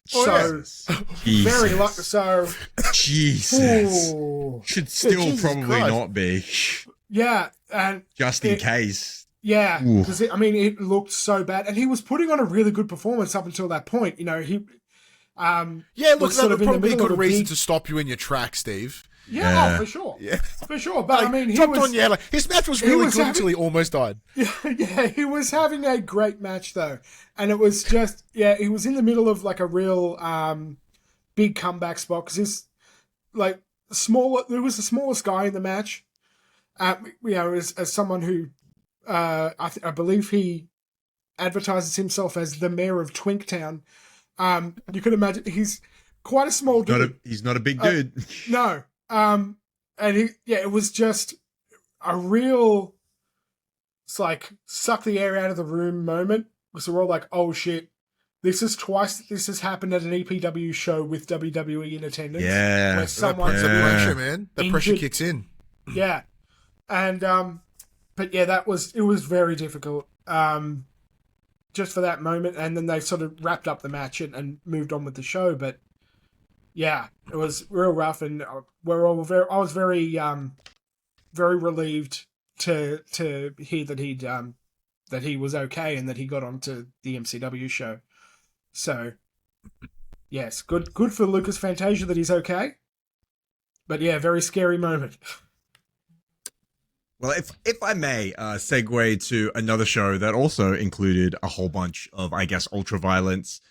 S4: Jesus.
S2: Very lucky. So,
S4: Jesus.
S2: ooh.
S4: Should still
S3: Jesus
S4: probably
S3: Christ.
S4: not be.
S2: Yeah, and
S4: Just in case.
S2: yeah,
S4: Ooh.
S2: because it looked so bad, and he was putting on a really good performance up until that point. You know, he
S3: Yeah, look,
S2: was
S3: that
S2: sort
S3: would
S2: of in the
S3: probably be a
S2: middle
S3: good
S2: of a
S3: reason
S2: big-
S3: to stop you in your tracks, Steve.
S2: yeah,
S4: Yeah.
S2: for sure,
S3: Yeah.
S2: for sure. But I mean, he
S3: jumped
S2: was
S3: on, like, his match was
S2: he
S3: really
S2: was
S3: good
S2: having-
S3: until he almost died.
S2: yeah, he was having a great match though, and it was just he was in the middle of like a real big comeback spot because he's like smaller. There was the smallest guy in the match. You know, as someone who I believe he advertises himself as the mayor of Twinktown. You can imagine he's quite a small dude.
S4: He's not a big dude.
S2: No. And it was just a real, it's like suck the air out of the room moment. Because we're all like, oh shit, this is twice this has happened at an EPW show with WWE in attendance.
S4: Yeah.
S2: Where
S3: That
S2: someone,
S3: puts the pressure, man. The pressure
S2: Injured-
S3: kicks in.
S2: yeah. And, but yeah, it was very difficult. Just for that moment. And then they sort of wrapped up the match and moved on with the show. But yeah, it was real rough, and I was very relieved to hear that he was okay and that he got onto the MCW show. So yes, good for Lucas Fantasia that he's okay. But yeah, very scary moment.
S4: Well, if I may segue to another show that also included a whole bunch of, I guess, ultra violence.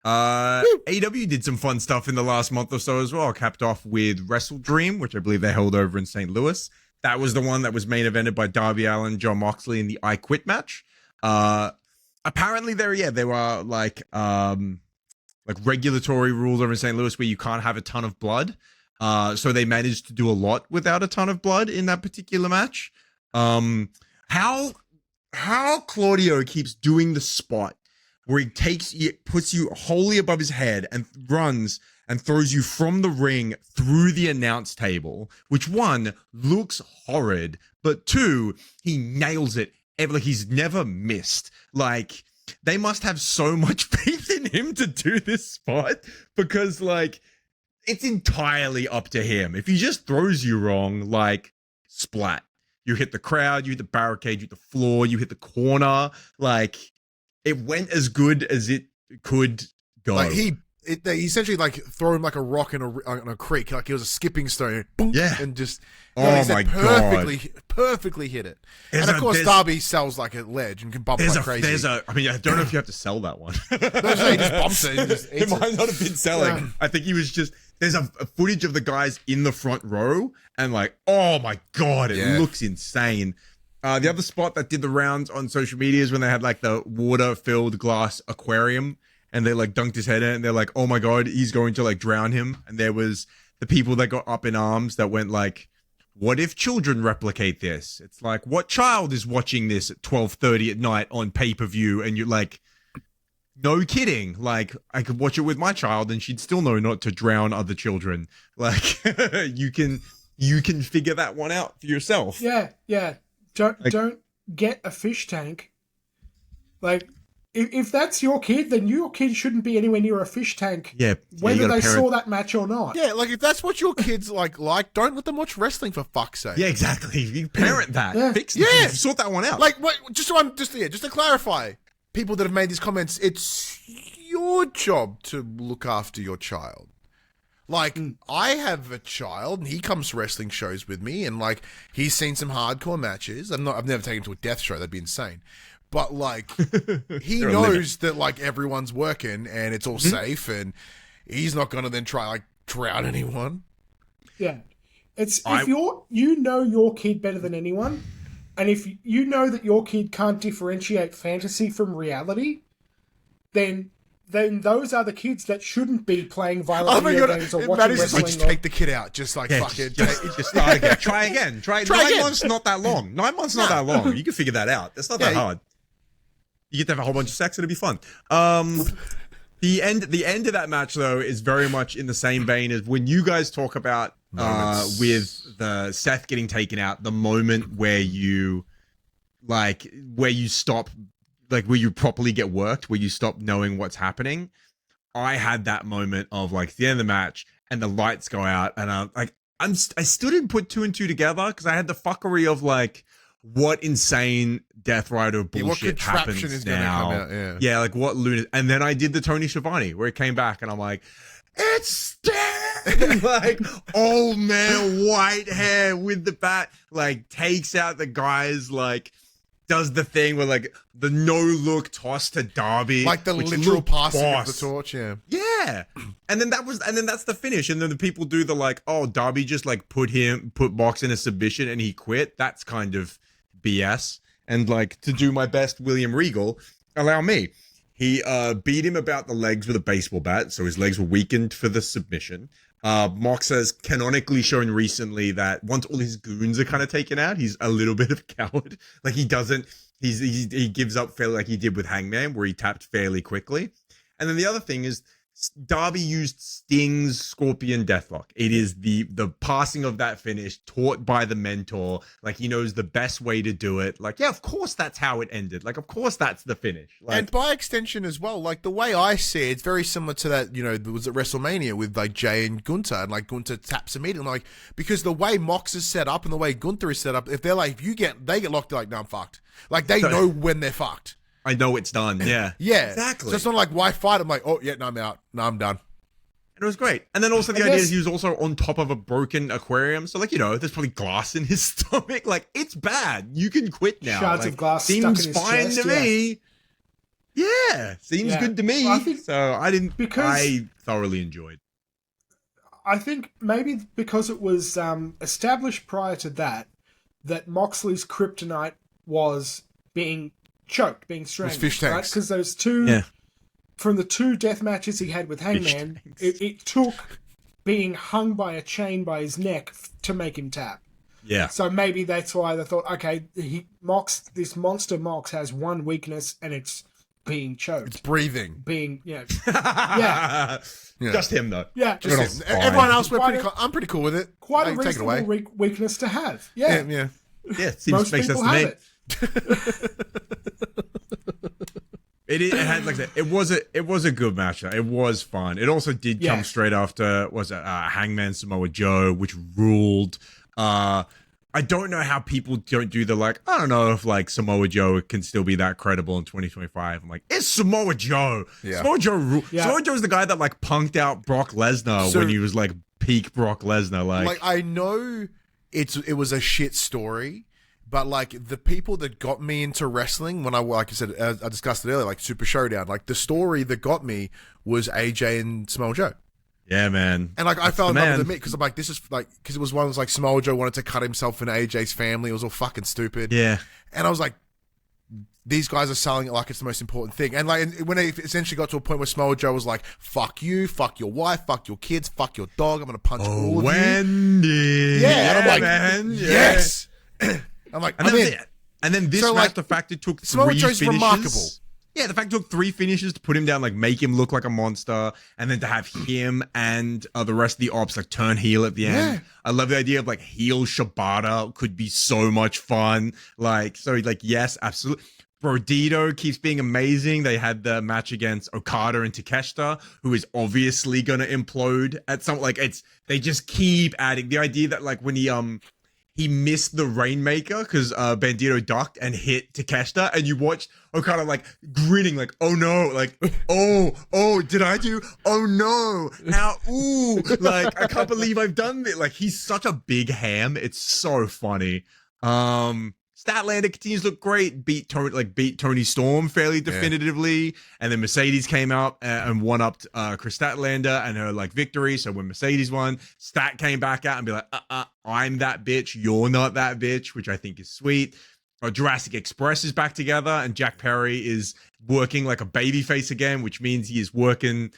S4: AEW did some fun stuff in the last month or so as well. Capped off with Wrestle Dream, which I believe they held over in St. Louis. That was the one that was main evented by Darby Allin, John Moxley in the I Quit match. Apparently there were like regulatory rules over in St. Louis where you can't have a ton of blood. So they managed to do a lot without a ton of blood in that particular match. How Claudio keeps doing the spot where he puts you wholly above his head and runs and throws you from the ring through the announce table, which one looks horrid, but two, he nails it. Like he's never missed. Like they must have so much faith in him to do this spot because like it's entirely up to him. If he just throws you wrong, like splat. You hit the crowd, you hit the barricade, you hit the floor, you hit the corner. Like it went as good as it could go.
S3: Like they essentially like throw him like a rock in a creek, like he was a skipping stone. Boom,
S4: Yeah.
S3: and just
S4: my
S3: perfectly hit it.
S4: There's
S3: and of course, Darby sells like a ledge and can bump like crazy.
S4: I mean, I don't know if you have to sell that one.
S3: No, he just bumps it. And just
S4: It
S3: eats
S4: might not have been selling.
S2: Yeah.
S4: I think he was just. There's a footage of the guys in the front row, and like, oh my god, it looks insane. The other spot that did the rounds on social media is when they had like the water-filled glass aquarium, and they like dunked his head in it, and they're like, oh my god, he's going to like drown him. And there was the people that got up in arms that went like, what if children replicate this? It's like, what child is watching this at 12:30 at night on pay-per-view? And you're like, no kidding. Like, I could watch it with my child and she'd still know not to drown other children. Like, you can figure that one out for yourself.
S2: Yeah. Don't get a fish tank. Like, if that's your kid, then your kid shouldn't be anywhere near a fish tank.
S4: Yeah.
S2: Whether they saw that match or not.
S3: Yeah, like if that's what your kids like, don't let them watch wrestling for fuck's sake.
S4: Yeah, exactly. You parent that.
S2: Yeah.
S4: Fix
S3: Yeah.
S4: Sort that one out.
S3: Like, what? Just to clarify, people that have made these comments, it's your job to look after your child. Like, I have a child, and he comes to wrestling shows with me, and like, he's seen some hardcore matches. I've never taken him to a death show. That'd be insane. But like, he knows that like everyone's working and it's all safe, and he's not gonna then try like drown anyone.
S2: Yeah. If you know your kid better than anyone, and if you know that your kid can't differentiate fantasy from reality, then then those are the kids that shouldn't be playing violent
S3: Oh my
S2: video
S3: god,
S2: games or
S3: Matty's
S2: watching
S3: just like,
S2: wrestling.
S3: just take the kid out, just like fuck it.
S4: Just start again. Try again. Try 9
S3: again.
S4: months, not that long. 9 months, not that long. You can figure that out. It's not that hard. You get to have a whole bunch of sex, it'll be fun. The end of that match though is very much in the same vein as when you guys talk about with the Seth getting taken out, the moment where you stop, like where you properly get worked, where you stop knowing what's happening. I had that moment of like the end of the match and the lights go out and I still didn't put 2 and 2 together because I had the fuckery of like what insane Death Rider bullshit happens
S3: is
S4: now.
S3: gonna come out,
S4: yeah, like what lunatic. And then I did the Tony Schiavone where it came back and I'm like, it's Sting! Like old man, white hair with the bat, like takes out the guys, like does the thing where like the no look toss to Darby,
S3: like the literal passing of the torch.
S4: Yeah. And then that's the finish. And then the people do the like, oh, Darby just like put Mox in a submission and he quit. That's kind of BS. And like, to do my best William Regal, allow me. He beat him about the legs with a baseball bat, so his legs were weakened for the submission. Mox has canonically shown recently that once all his goons are kind of taken out, he's a little bit of a coward. Like he gives up fairly, like he did with Hangman, where he tapped fairly quickly. And then the other thing is Darby used Sting's Scorpion Deathlock. It is the passing of that finish taught by the mentor. Like he knows the best way to do it. Like, yeah, of course that's how it ended. Like, of course that's the finish. Like,
S3: and by extension as well, like the way I see it, it's very similar to that, you know, was at WrestleMania with like Jay and Gunther, and like Gunther taps immediately, like, because the way Mox is set up and the way Gunther is set up, if they're like, they get locked, they're like, no, I'm fucked. Like they know when they're fucked.
S4: I know it's done. Yeah.
S3: Yeah.
S4: Exactly.
S3: So it's not like, why fight? I'm like, oh, yeah, no, I'm out. No, I'm done.
S4: And it was great. And then also the idea is he was also on top of a broken aquarium. So, like, you know, there's probably glass in his stomach. Like, it's bad. You can quit now.
S2: Shards
S4: like,
S2: of glass
S4: seems
S2: stuck in his
S4: fine
S2: chest,
S4: to me. Yeah. Seems good to me.
S2: Well,
S4: I thoroughly enjoyed.
S2: I think maybe because it was established prior to that Moxley's kryptonite was being choked, being strangled.
S3: Fish tanks.
S2: Right? Because those two, from the 2 death matches he had with Hangman, it took being hung by a chain by his neck to make him tap.
S4: Yeah.
S2: So maybe that's why they thought, okay, this monster Mox has one weakness and it's being choked.
S3: It's breathing.
S2: Yeah.
S4: Just him, though.
S2: Yeah.
S3: Just everyone else, I'm pretty cool with it.
S2: Quite a reasonable weakness to have. Yeah.
S3: Yeah.
S4: Yeah, seems makes sense to me. It had, like I said, it was a good match. It was fun. It also did come straight after Hangman Samoa Joe, which ruled. I don't know how people don't do the like. I don't know if like Samoa Joe can still be that credible in 2025. I'm like, it's Samoa Joe.
S3: Yeah.
S4: Samoa Joe. Samoa Joe's the guy that like punked out Brock Lesnar when he was like peak Brock Lesnar. Like
S3: I know it was a shit story. But, like, the people that got me into wrestling, when like I said, I discussed it earlier, like Super Showdown, like, the story that got me was AJ and Samoa Joe.
S4: Yeah, man.
S3: And, like, I fell in love with it because I'm like, this is, like, because it was one that was, like, Samoa Joe wanted to cut himself in AJ's family. It was all fucking stupid.
S4: Yeah.
S3: And I was like, these guys are selling it like it's the most important thing. And, like, when it essentially got to a point where Samoa Joe was like, fuck you, fuck your wife, fuck your kids, fuck your dog, I'm going to punch all of
S4: Wendy.
S3: you. Yeah. And I'm like,
S4: man.
S3: yes. I'm like,
S4: and then this match,
S3: like,
S4: the fact it took 3
S3: Samoa Joe's
S4: finishes.
S3: remarkable.
S4: Yeah, the fact it took 3 finishes to put him down, like make him look like a monster, and then to have him and the rest of the ops like turn heel at the end.
S3: Yeah.
S4: I love the idea of like heel Shibata could be so much fun. Like, so like, yes, absolutely. Brodito keeps being amazing. They had the match against Okada and Takeshita, who is obviously gonna implode at some, like, they just keep adding the idea that like when he missed the Rainmaker because Bandito ducked and hit Takeshita, and you watched Okada like grinning, like, oh no, like, oh, did I do? Oh no, now, ooh, like, I can't believe I've done this. Like, he's such a big ham. It's so funny. Statlander continues to look great. Beat Tony Storm fairly definitively, and then Mercedes came out and won up Chris Statlander and her like victory. So when Mercedes won, Stat came back out and be like, I'm that bitch, you're not that bitch, which I think is sweet. Jurassic Express is back together, and Jack Perry is working like a babyface again, which means he is working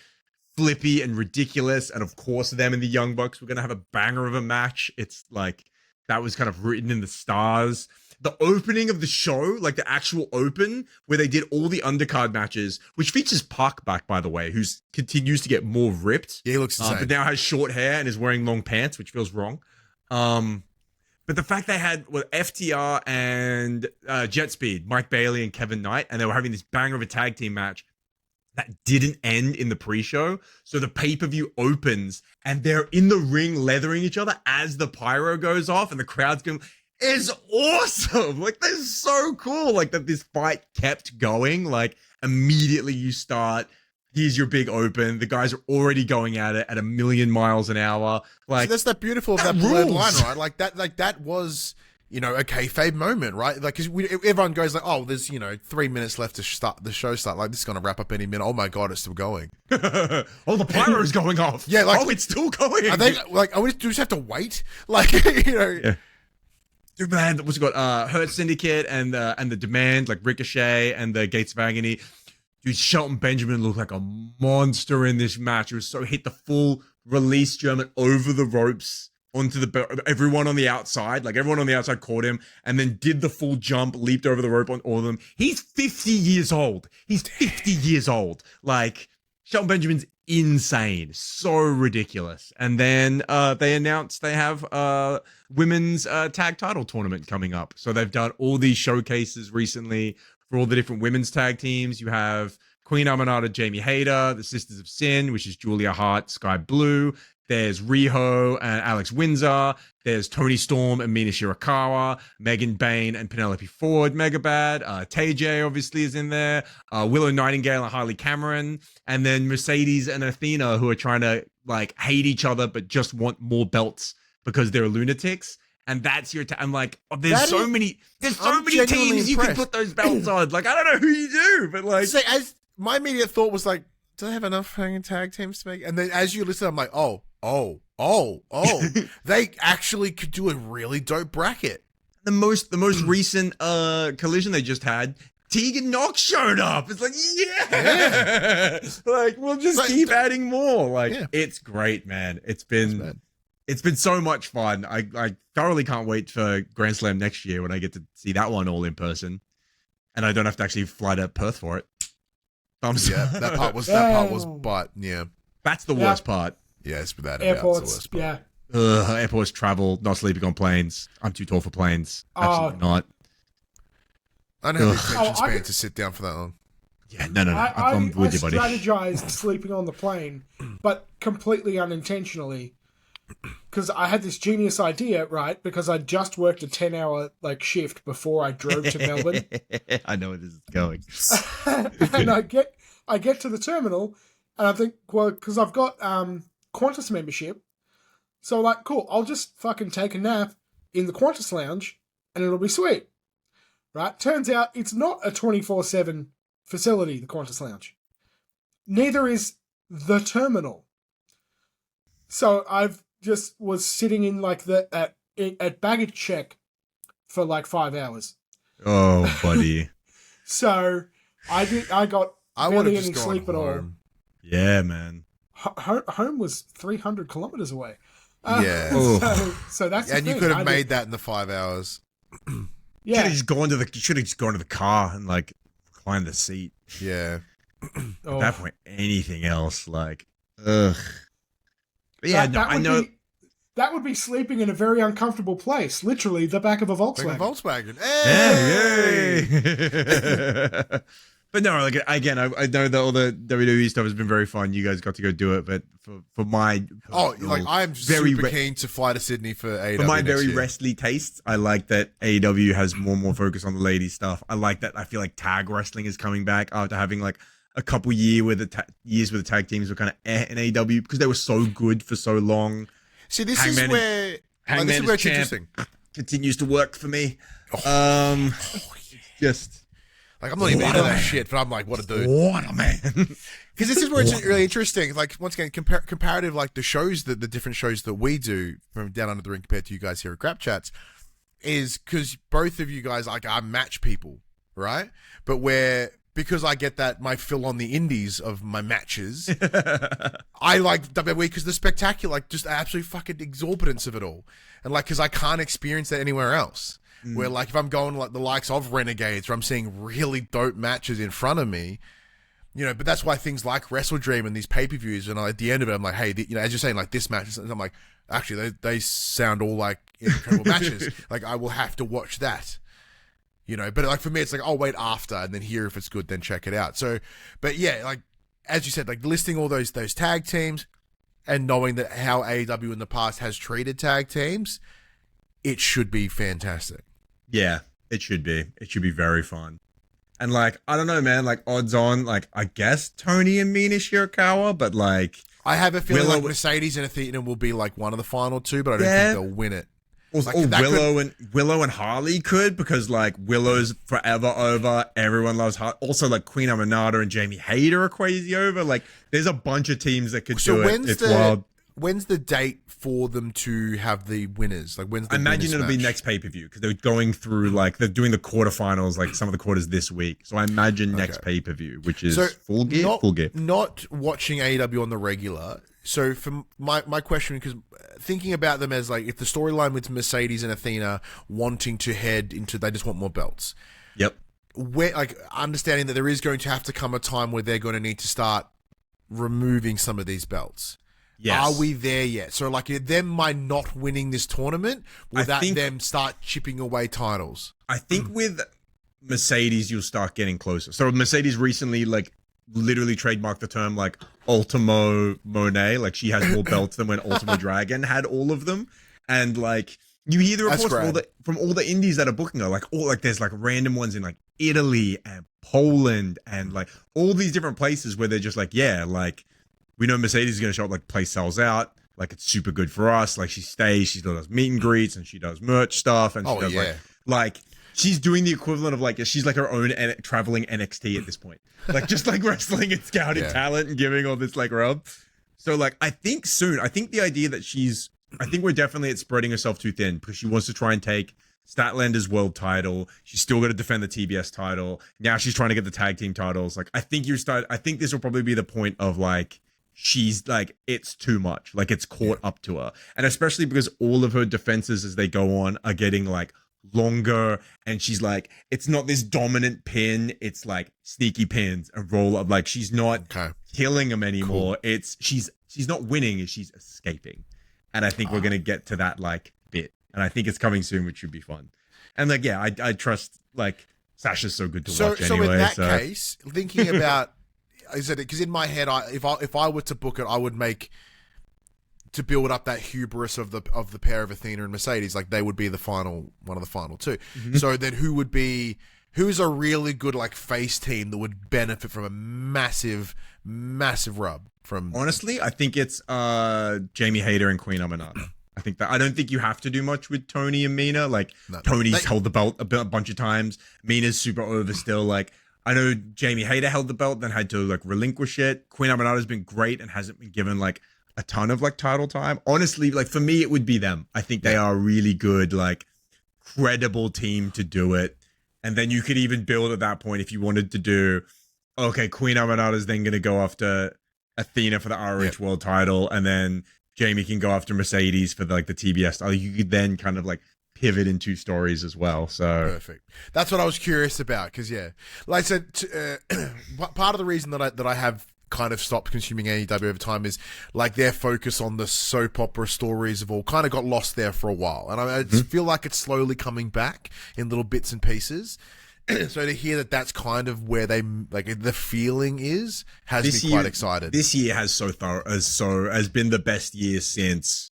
S4: flippy and ridiculous. And of course, them and the Young Bucks were going to have a banger of a match. It's like, that was kind of written in the stars. The opening of the show, like the actual open, where they did all the undercard matches, which features Puck back, by the way, who continues to get more ripped.
S3: Yeah, he looks insane.
S4: But now has short hair and is wearing long pants, which feels wrong. But the fact they had FTR and Jet Speed, Mike Bailey and Kevin Knight, and they were having this banger of a tag team match that didn't end in the pre-show. So the pay-per-view opens and they're in the ring leathering each other as the pyro goes off and the crowd's going, is awesome. Like, that's so cool. Like, that this fight kept going. Like, immediately you start, here's your big open. The guys are already going at it at 1,000,000 miles an hour. Like,
S3: so that's the beautiful of that blurred line, right? Like that was, you know, a kayfabe moment, right? Like, because everyone goes like, oh, there's, you know, 3 minutes left to start the show. Like, this is gonna wrap up any minute. Oh my god, it's still going.
S4: Oh, the pyro is going off.
S3: Yeah, like,
S4: oh, it's still going.
S3: Are they like? Do we just have to wait? Like, you know.
S4: Yeah. Dude, man, what's it got? Hurt Syndicate and the Demand, like Ricochet and the Gates of Agony. Dude, Shelton Benjamin looked like a monster in this match. It was so hit the full release German over the ropes onto everyone on the outside. Like, everyone on the outside caught him and then did the full jump, leaped over the rope on all of them. He's 50 years old. He's 50 years old. Like, Shelton Benjamin's insane. So ridiculous. And then they announced they have women's tag title tournament coming up. So they've done all these showcases recently for all the different women's tag teams. You have Queen Aminata, Jamie Hayter, the Sisters of Sin, which is Julia Hart, Sky Blue. There's Riho and Alex Windsor. There's Toni Storm and Mina Shirakawa. Megan Bain and Penelope Ford, Megabad. TJ obviously is in there. Willow Nightingale and Harley Cameron. And then Mercedes and Athena, who are trying to like hate each other but just want more belts because they're lunatics. And that's your I'm like, oh, there's so many teams you can put those belts on. Like, I don't know who you do, but like,
S3: so as my immediate thought was like, do they have enough hanging tag teams to make? And then as you listen, I'm like, oh, they actually could do a really dope bracket.
S4: The most recent collision they just had, Tegan Knox showed up. It's like, yeah. Like, we'll just keep adding more. Like, It's great, man. It's been so much fun. I thoroughly can't wait for Grand Slam next year when I get to see that one all in person, and I don't have to actually fly to Perth for it.
S3: Yeah, that part was, but yeah,
S4: that's the worst part.
S3: Yeah, it's without a doubt,
S2: airports.
S3: It's the worst part.
S2: Yeah.
S4: Airports, travel, not sleeping on planes. I'm too tall for planes. Absolutely not.
S3: I don't have the attention span to sit down for that long.
S4: Yeah, no. I'm with you, buddy.
S2: I strategized sleeping on the plane, but completely unintentionally, because I had this genius idea, right? Because I just worked a 10-hour like shift before I drove to Melbourne.
S4: I know where this is going.
S2: And I get to the terminal, and I think, well, because I've got Qantas membership, so like, cool, I'll just fucking take a nap in the Qantas lounge, and it'll be sweet, right? Turns out it's not a 24/7 facility, the Qantas lounge. Neither is the terminal. So I've just was sitting in like at baggage check for like 5 hours.
S4: Oh, buddy.
S2: So I got barely any sleep at all.
S4: Yeah, man.
S2: Home was 300 kilometers away. So that's
S3: and you could have made that in the 5 hours.
S2: Yeah,
S4: should have just gone to the car and like reclined the seat.
S3: Yeah.
S4: At that point, anything else, like, ugh. But yeah, I know.
S2: That would be sleeping in a very uncomfortable place. Literally, the back of a Volkswagen.
S3: Hey!
S4: Yay! But no, like, again, I know that all the WWE stuff has been very fun. You guys got to go do it, but for my
S3: I'm super keen to fly to Sydney for AEW.
S4: For my very wrestly tastes, I like that AEW has more and more focus on the ladies stuff. I like that. I feel like tag wrestling is coming back after having like a couple years where the tag teams were kind of in AEW because they were so good for so long.
S3: See, this is where it's interesting.
S4: Continues to work for me. Just
S3: like, I'm not even into that shit, but I'm like, what a dude.
S4: What a man.
S3: Because this is where it's really interesting. Like, once again, comparative, like the shows, the different shows that we do from Down Under the Ring compared to you guys here at GrapChats, is because both of you guys like are match people, right? But because I get that my fill on the indies of my matches, I like WWE because the spectacular, like just absolute fucking exorbitance of it all, and like because I can't experience that anywhere else. Where like if I'm going like the likes of Renegades, where I'm seeing really dope matches in front of me, you know. But that's why things like Wrestle Dream and these pay-per-views, and at the end of it, I'm like, hey, you know, as you're saying, like this match, I'm like, actually, they sound all like incredible matches. Like I will have to watch that. You know, but like for me, it's like I'll wait after and then hear if it's good, then check it out. So, but yeah, like as you said, like listing all those tag teams and knowing that how AEW in the past has treated tag teams, it should be fantastic.
S4: Yeah, it should be. It should be very fun. And like, I don't know, man, like odds on, like I guess Tony and Mina Shirakawa, but like
S3: I have a feeling like Mercedes and Athena will be like one of the final two, but I don't think they'll win it.
S4: Or Willow and Harley could, because like Willow's forever over. Everyone loves Harley. Also, like Queen Aminata and Jamie Hayter are crazy over. Like, there's a bunch of teams that could do it. It's wild.
S3: When's the date for them to have the winners? Like, when's the
S4: I imagine it'll be next pay per view because they're going through like they're doing the quarterfinals, like some of the quarters this week. So I imagine next pay per view, which is full gear.
S3: Not watching AEW on the regular. So for my question, because thinking about them as like if the storyline with Mercedes and Athena wanting to head into, they just want more belts.
S4: Yep.
S3: Where like understanding that there is going to have to come a time where they're going to need to start removing some of these belts.
S4: Yes.
S3: Are we there yet? So like them by not winning this tournament, will them start chipping away titles?
S4: I think with Mercedes, you'll start getting closer. So Mercedes recently like literally trademarked the term like Ultimo Monet, like she has more belts than when Ultimo Dragon had all of them. And like you hear the reports from all the indies that are booking her, like all like there's like random ones in like Italy and Poland and like all these different places where they're just like, yeah, like we know Mercedes is gonna show up, like place sells out, like it's super good for us. Like she stays, she still does meet and greets and she does merch stuff and she does like she's doing the equivalent of like she's like her own traveling NXT at this point, like just like wrestling and scouting talent and giving all this like rub. So like I think the idea that I think we're definitely at spreading herself too thin because she wants to try and take Statlander's world title. She's still got to defend the TBS title. Now she's trying to get the tag team titles. Like I think this will probably be the point of like she's like it's too much, like it's caught up to her, and especially because all of her defenses as they go on are getting like longer, and she's like it's not this dominant pin, it's like sneaky pins and roll up, like she's not killing them anymore. It's she's not winning, she's escaping, and I think we're gonna get to that like bit, and I think it's coming soon, which should be fun. And like I trust like Sasha's so good to watch anyway.
S3: So in that case, thinking about is it because in my head, if I were to book it, I would make to build up that hubris of the pair of Athena and Mercedes, like they would be one of the final two. Mm-hmm. So then who's a really good like face team that would benefit from a massive rub from? Honestly,
S4: I think it's Jamie Hayter and Queen Aminata. I don't think you have to do much with Tony and Mina. Like Tony's held the belt a bunch of times. Mina's super over still. Like I know Jamie Hayter held the belt, then had to like relinquish it. Queen Aminata's been great and hasn't been given like a ton of like title time. Honestly, like for me, it would be them. I think they are a really good, like credible team to do it. And then you could even build at that point if you wanted to do, okay, Queen Aminata's then going to go after Athena for the ROH world title. And then Jamie can go after Mercedes for the TBS title. You could then kind of like pivot in two stories as well. So
S3: perfect. That's what I was curious about. Cause like I said, part of the reason that I have kind of stopped consuming AEW over time is like their focus on the soap opera stories have all kind of got lost there for a while, and I feel like it's slowly coming back in little bits and pieces. So to hear that that's kind of where they like the feeling has me quite excited.
S4: This year has been the best year since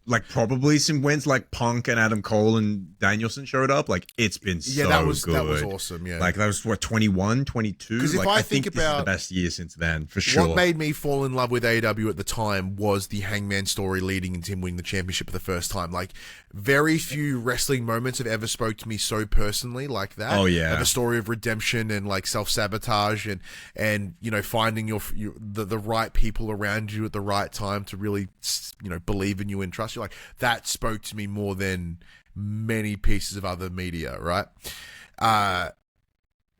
S4: like probably since when like Punk and Adam Cole and Danielson showed up. Like it's been so
S3: that
S4: was
S3: awesome. Yeah,
S4: like that was what 21, 22.
S3: Because
S4: like,
S3: I think
S4: this
S3: about
S4: is the best year since then for sure.
S3: What made me fall in love with AEW at the time was the Hangman story leading into him winning the championship for the first time. Like very few wrestling moments have ever spoke to me so personally like that.
S4: Oh yeah,
S3: like a story of redemption and like self-sabotage and you know finding the right people around you at the right time to really believe in you and trust you. Like that spoke to me more than many pieces of other media, right?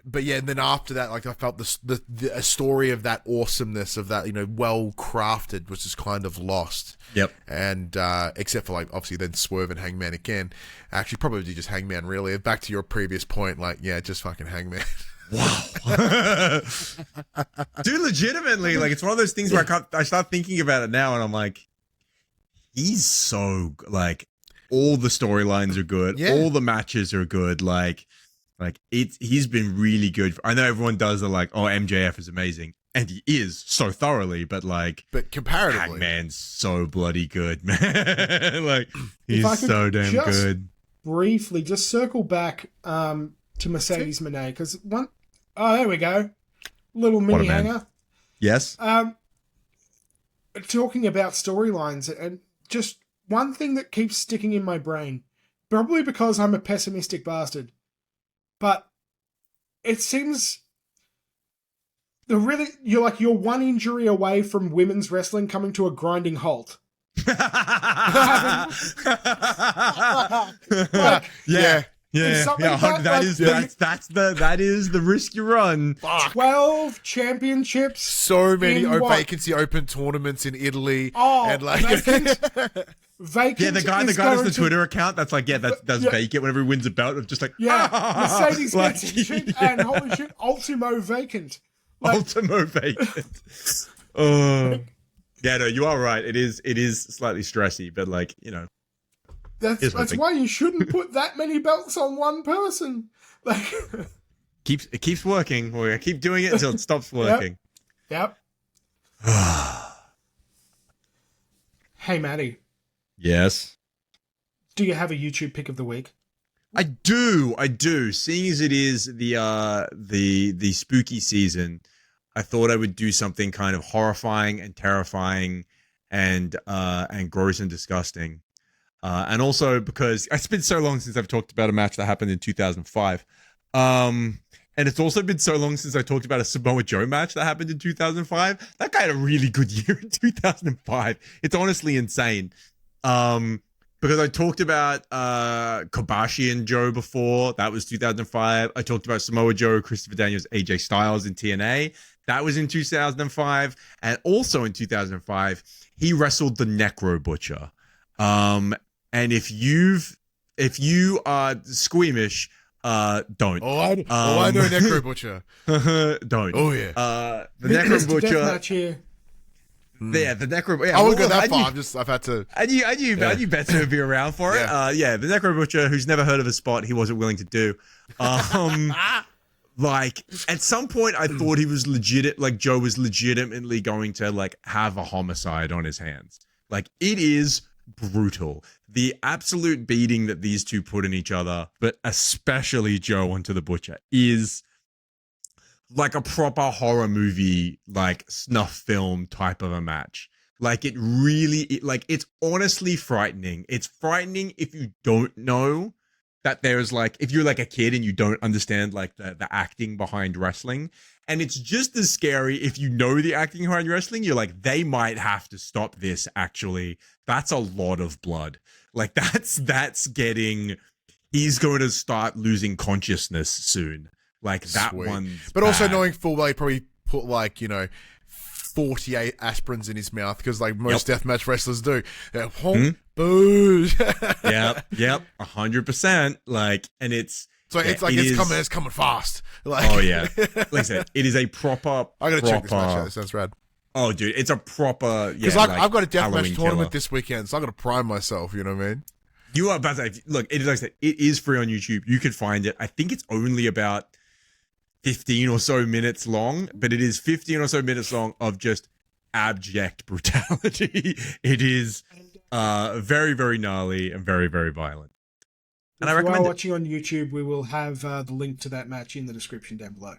S3: But yeah, and then after that, like I felt the a story of that awesomeness of that, well crafted was just kind of lost.
S4: Yep.
S3: And except for like obviously then Swerve and Hangman again. Actually, probably just Hangman really. Back to your previous point, like just fucking Hangman.
S4: Wow. Dude, legitimately, like it's one of those things where I start thinking about it now, and I'm like, he's so like all the storylines are good, all the matches are good, like he's been really good. I know everyone does the like, oh, MJF is amazing, and he is so thoroughly, but
S3: comparatively,
S2: Hangman's
S4: so bloody good, man. Like he's so damn good.
S2: Briefly, just circle back to Mercedes Moné because there we go, little mini hanger.
S4: Yes.
S2: Talking about storylines and just one thing that keeps sticking in my brain, probably because I'm a pessimistic bastard. But it seems you're one injury away from women's wrestling coming to a grinding halt.
S4: Yeah. That is the risk you run.
S2: 12 championships.
S3: So many vacancy open tournaments in Italy. And
S2: Vacant.
S4: Yeah, the guy does the Twitter account that's like, that's vacant whenever he wins a belt of just like,
S2: Mercedes gets injured and holy shit, Ultimo vacant.
S4: Ultimo vacant. Oh. Yeah, no, you are right. It is slightly stressy, but
S2: that's why you shouldn't put that many belts on one person.
S4: It keeps working. We're gonna keep doing it until it stops working.
S2: Yep. Hey, Matty.
S4: Yes.
S2: Do you have a YouTube pick of the week?
S4: I do. Seeing as it is the spooky season, I thought I would do something kind of horrifying and terrifying and gross and disgusting. And also because it's been so long since I've talked about a match that happened in 2005. And it's also been so long since I talked about a Samoa Joe match that happened in 2005. That guy had a really good year in 2005. It's honestly insane. Because I talked about Kobashi and Joe before. That was 2005. I talked about Samoa Joe, Christopher Daniels, AJ Styles in TNA. That was in 2005. And also in 2005, he wrestled the Necrobutcher. And if you are squeamish, don't.
S3: I know Necrobutcher.
S4: Don't.
S3: Oh yeah.
S4: The Necrobutcher.
S2: Match here.
S4: Yeah, the Necrobutcher. Yeah,
S3: I wouldn't go that far. I've had to.
S4: I knew Betson would be around for it. The Necrobutcher, who's never heard of a spot he wasn't willing to do. Like at some point, I thought he was legit. Like Joe was legitimately going to have a homicide on his hands. Like it is brutal. The absolute beating that these two put in each other, but especially Joe onto the Butcher, is like a proper horror movie, like snuff film type of a match. Like it really, it's honestly frightening. It's frightening if you don't know that there's if you're a kid and you don't understand the acting behind wrestling. And it's just as scary if you know the acting behind wrestling. You're like, they might have to stop this. Actually, that's a lot of blood. That's getting, he's going to start losing consciousness soon. Like that
S3: Sweet.
S4: One.
S3: But also knowing full well, he probably put 48 aspirins in his mouth because most deathmatch wrestlers do. Booze.
S4: Yep. 100%. And it's.
S3: So it's coming fast.
S4: Oh yeah. Like I said, it is a proper.
S3: I gotta check this match out. This sounds rad.
S4: Oh dude, it's a proper.
S3: Because I've got a deathmatch
S4: Halloween
S3: tournament
S4: killer.
S3: this weekend, so I gotta prime myself. You know what I mean?
S4: You are about to look. It is like I said, it is free on YouTube. You can find it. I think it's only about 15 or so minutes long, but it is 15 or so minutes long of just abject brutality. It is very, very gnarly and very, very violent. And I recommend
S2: If you are watching on YouTube, we will have the link to that match in the description down below.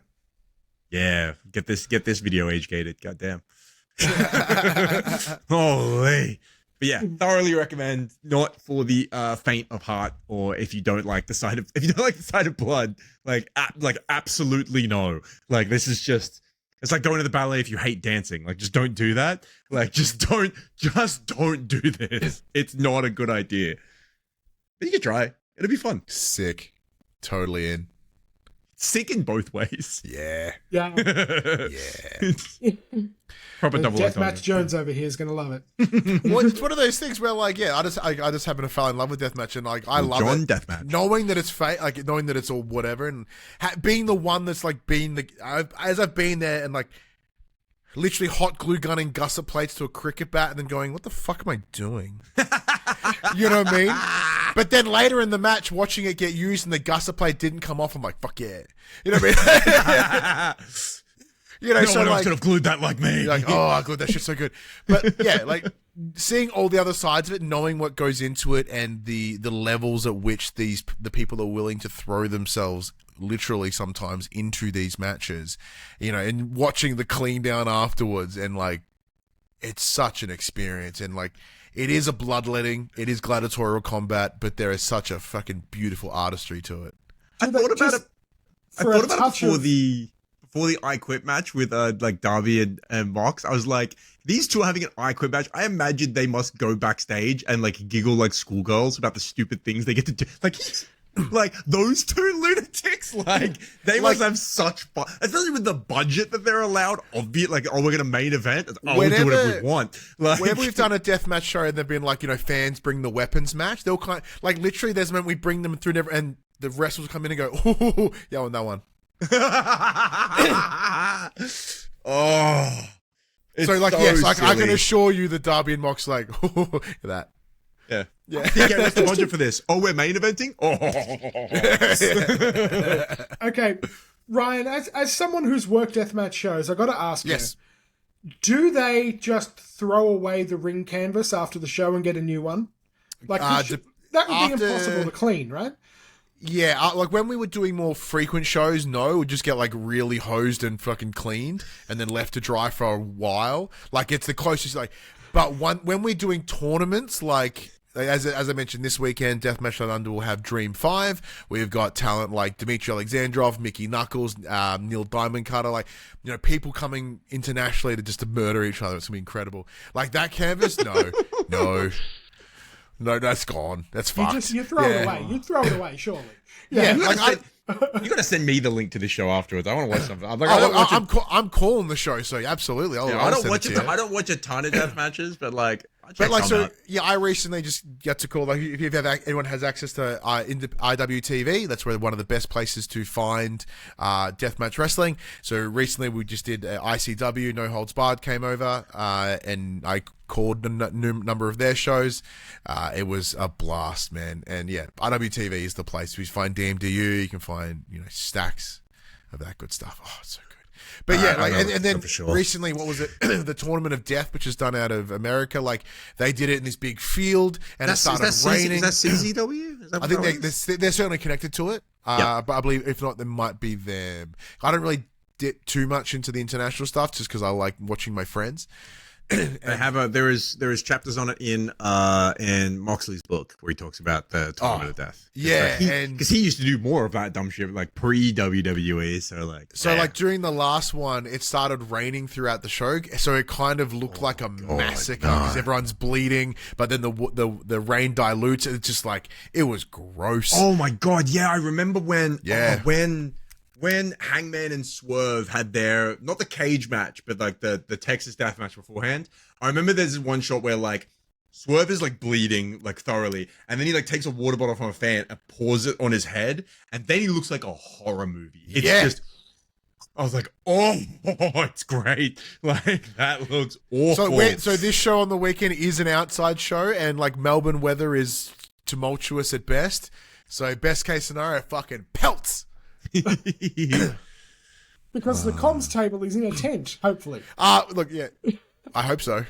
S4: Yeah, get this video age gated. Goddamn. Holy. But yeah, thoroughly recommend. Not for the faint of heart, or if you don't like the sight of blood, absolutely no. This is just. It's like going to the ballet if you hate dancing. Just don't do that. Just don't do this. It's not a good idea. But you can try. It'll be fun.
S3: Sick. Totally in.
S4: Sick in both ways.
S3: Yeah.
S2: Yeah.
S3: Yeah.
S4: Proper double
S2: Deathmatch Jones over here is going to love it.
S3: Well, it's one of those things where, like, yeah, I just happen to fall in love with deathmatch, and like I love
S4: John
S3: it.
S4: Deathmatch,
S3: knowing that it's fake, like knowing that it's all whatever, and being the one that's like being as I've been there and like literally hot glue gunning gusset plates to a cricket bat, and then going, "What the fuck am I doing?" You know what I mean? But then later in the match, watching it get used and the gusset plate didn't come off, I'm like, "Fuck yeah!" You know what I mean? You know,
S4: no
S3: so
S4: one else
S3: like,
S4: could have glued that like me.
S3: like, oh, good, that shit's so good. But yeah, like seeing all the other sides of it, knowing what goes into it, and the levels at which the people are willing to throw themselves literally sometimes into these matches, you know, and watching the clean down afterwards, and like, it's such an experience, and like, it is a bloodletting, it is gladiatorial combat, but there is such a fucking beautiful artistry to it.
S4: I thought about it. I thought about it before the I Quit match with like Darby and Mox. I was like, these two are having an I Quit match. I imagine they must go backstage and like giggle like schoolgirls about the stupid things they get to do. Like, like those two lunatics, like they must have such fun, especially with the budget that they're allowed. Obvious, like, oh, we're gonna main event. Oh, we'll do whatever we want. Like,
S3: whenever we've done a deathmatch show and they've been like, you know, fans bring the weapons match, they'll kind of, like literally. There's a moment we bring them through, and the wrestlers come in and go, "Oh, yeah, on that one."
S4: Oh,
S3: so like, yes, like I can assure you that Darby and Mox like that.
S4: Yeah. Okay, what's the budget for this? Oh, we're main eventing? Oh.
S2: Okay, Ryan, as someone who's worked deathmatch shows, I got to ask
S3: Yes.
S2: you, do they just throw away the ring canvas after the show and get a new one? Like, that would be impossible to clean, right?
S3: Yeah, like when we were doing more frequent shows, no, we'd just get like really hosed and fucking cleaned and then left to dry for a while. Like it's the closest, like, but when we're doing tournaments, like as I mentioned this weekend, Deathmatch Down Under will have Dream 5. We've got talent like Dmitry Alexandrov, Mickey Knuckles, Neil Diamond Cutter, like, you know, people coming internationally to murder each other. It's gonna be incredible. Like that canvas, no, that's gone. That's fucked.
S2: You throw it away. You throw it away, surely.
S3: Yeah,
S4: You gotta send me the link to the show afterwards. I want to watch something. I'm like,
S3: I'm calling the show, so absolutely.
S4: I don't watch it. I don't watch a ton of death matches, but like,
S3: I recently just got to call. Like, if anyone has access to IWTV, that's where one of the best places to find deathmatch wrestling. So recently we just did ICW, No Holds Barred came over, and I called a number of their shows. It was a blast, man. And yeah, IWTV is the place. You find DMDU, you can find, you know, stacks of that good stuff. Oh, it's so good. But yeah, like, and then recently, what was it? The Tournament of Death, which is done out of America. Like, they did it in this big field, and it started raining.
S4: Is that CZW?
S3: I think they're certainly connected to it. But I believe if not, there might be them. I don't really dip too much into the international stuff just because I like watching my friends.
S4: They have there is chapters on it in Moxley's book where he talks about the Tournament of Death.
S3: Yeah,
S4: because he used to do more of that dumb shit like pre WWE. So like
S3: during the last one, it started raining throughout the show, so it kind of looked like a massacre because everyone's bleeding, but then the rain dilutes. It's just like, it was gross.
S4: Oh my god, yeah, I remember when when Hangman and Swerve had their, not the cage match, but like the Texas death match beforehand. I remember there's one shot where like Swerve is like bleeding like thoroughly, and then he like takes a water bottle from a fan and pours it on his head, and then he looks like a horror movie. It's just, I was like, oh, it's great. Like, that looks awful.
S3: So this show on the weekend is an outside show, and like Melbourne weather is tumultuous at best. So best case scenario, fucking pelts.
S2: Because the comms table is in a tent, hopefully.
S3: Look, yeah, I hope so.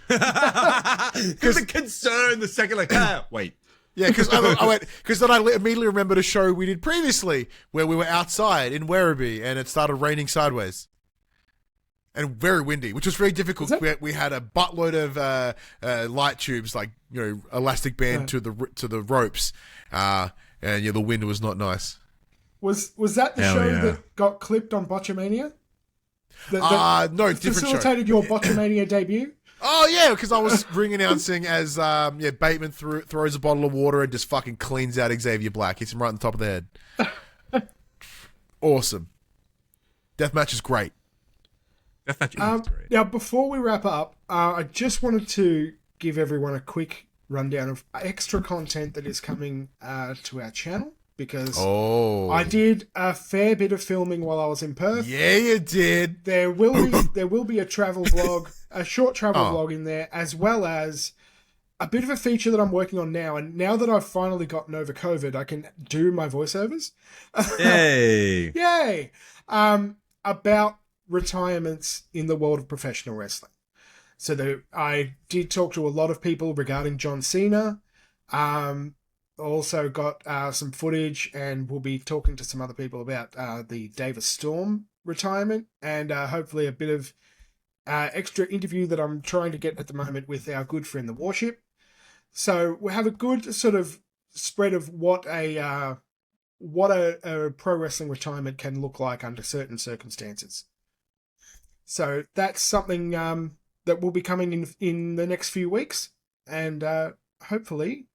S4: Because the concern the second, like, wait.
S3: Yeah, because then I immediately remembered a show we did previously where we were outside in Werribee and it started raining sideways. And very windy, which was very difficult. We had a buttload of light tubes, like, you know, elastic band to the ropes, and yeah, the wind was not nice.
S2: Was that the show that got clipped on Botchamania?
S3: No, different show.
S2: Facilitated your Botchamania debut?
S3: Oh, yeah, because I was ring announcing as Bateman throws a bottle of water and just fucking cleans out Xavier Black. Hits him right on the top of the head. Awesome. Deathmatch is great.
S4: Deathmatch is great.
S2: Now, before we wrap up, I just wanted to give everyone a quick rundown of extra content that is coming to our channel. Because I did a fair bit of filming while I was in Perth.
S3: Yeah, you did.
S2: There will be a travel vlog, a short travel vlog in there, as well as a bit of a feature that I'm working on now. And now that I've finally gotten over COVID, I can do my voiceovers.
S4: Yay!
S2: Yay! About retirements in the world of professional wrestling. So I did talk to a lot of people regarding John Cena. Also got some footage, and we'll be talking to some other people about the Davis Storm retirement, and hopefully a bit of extra interview that I'm trying to get at the moment with our good friend the Warship. So we have a good sort of spread of what a pro wrestling retirement can look like under certain circumstances. So that's something that will be coming in the next few weeks, and hopefully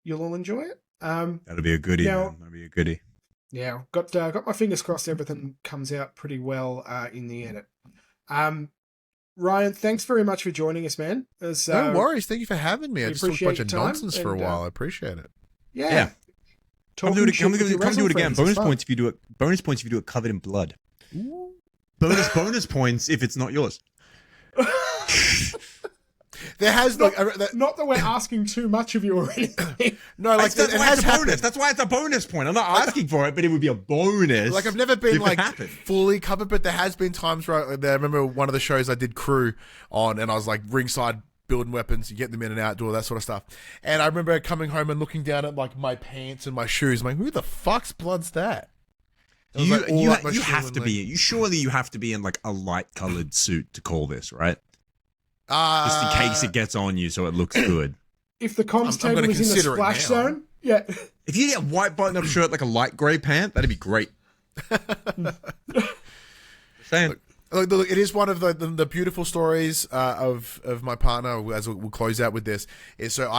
S2: you'll all enjoy it.
S4: That'll be a goodie. That'll be a goodie.
S2: Yeah, got my fingers crossed everything comes out pretty well in the edit. Ryan, thanks very much for joining us, man.
S3: No worries. Thank you for having me. I just talked a bunch of nonsense for a while. I appreciate it.
S2: Yeah.
S4: Come do it again. Bonus points if you do it. Bonus points if you do it covered in blood.
S2: Ooh.
S4: Bonus points if it's not yours.
S3: There has
S2: not that we're asking too much of you or anything.
S3: No, like
S4: that's why it's a bonus. That's why it's a bonus point. I'm not asking for it, but it would be a bonus.
S3: Like I've never been like fully covered, but there has been times where I remember one of the shows I did crew on, and I was like ringside building weapons, you get them in and out, do all that sort of stuff. And I remember coming home and looking down at like my pants and my shoes. I'm like, who the fuck's blood's that?
S4: You have to be. Surely you have to be in like a light colored suit to call this, right? Just in case it gets on you, so it looks good.
S2: If the comms table is in a splash zone, yeah.
S4: If you get a white button-up shirt like a light grey pant, that'd be great. Saying.
S3: Look, it is one of the beautiful stories of my partner. As we'll close out with this, is so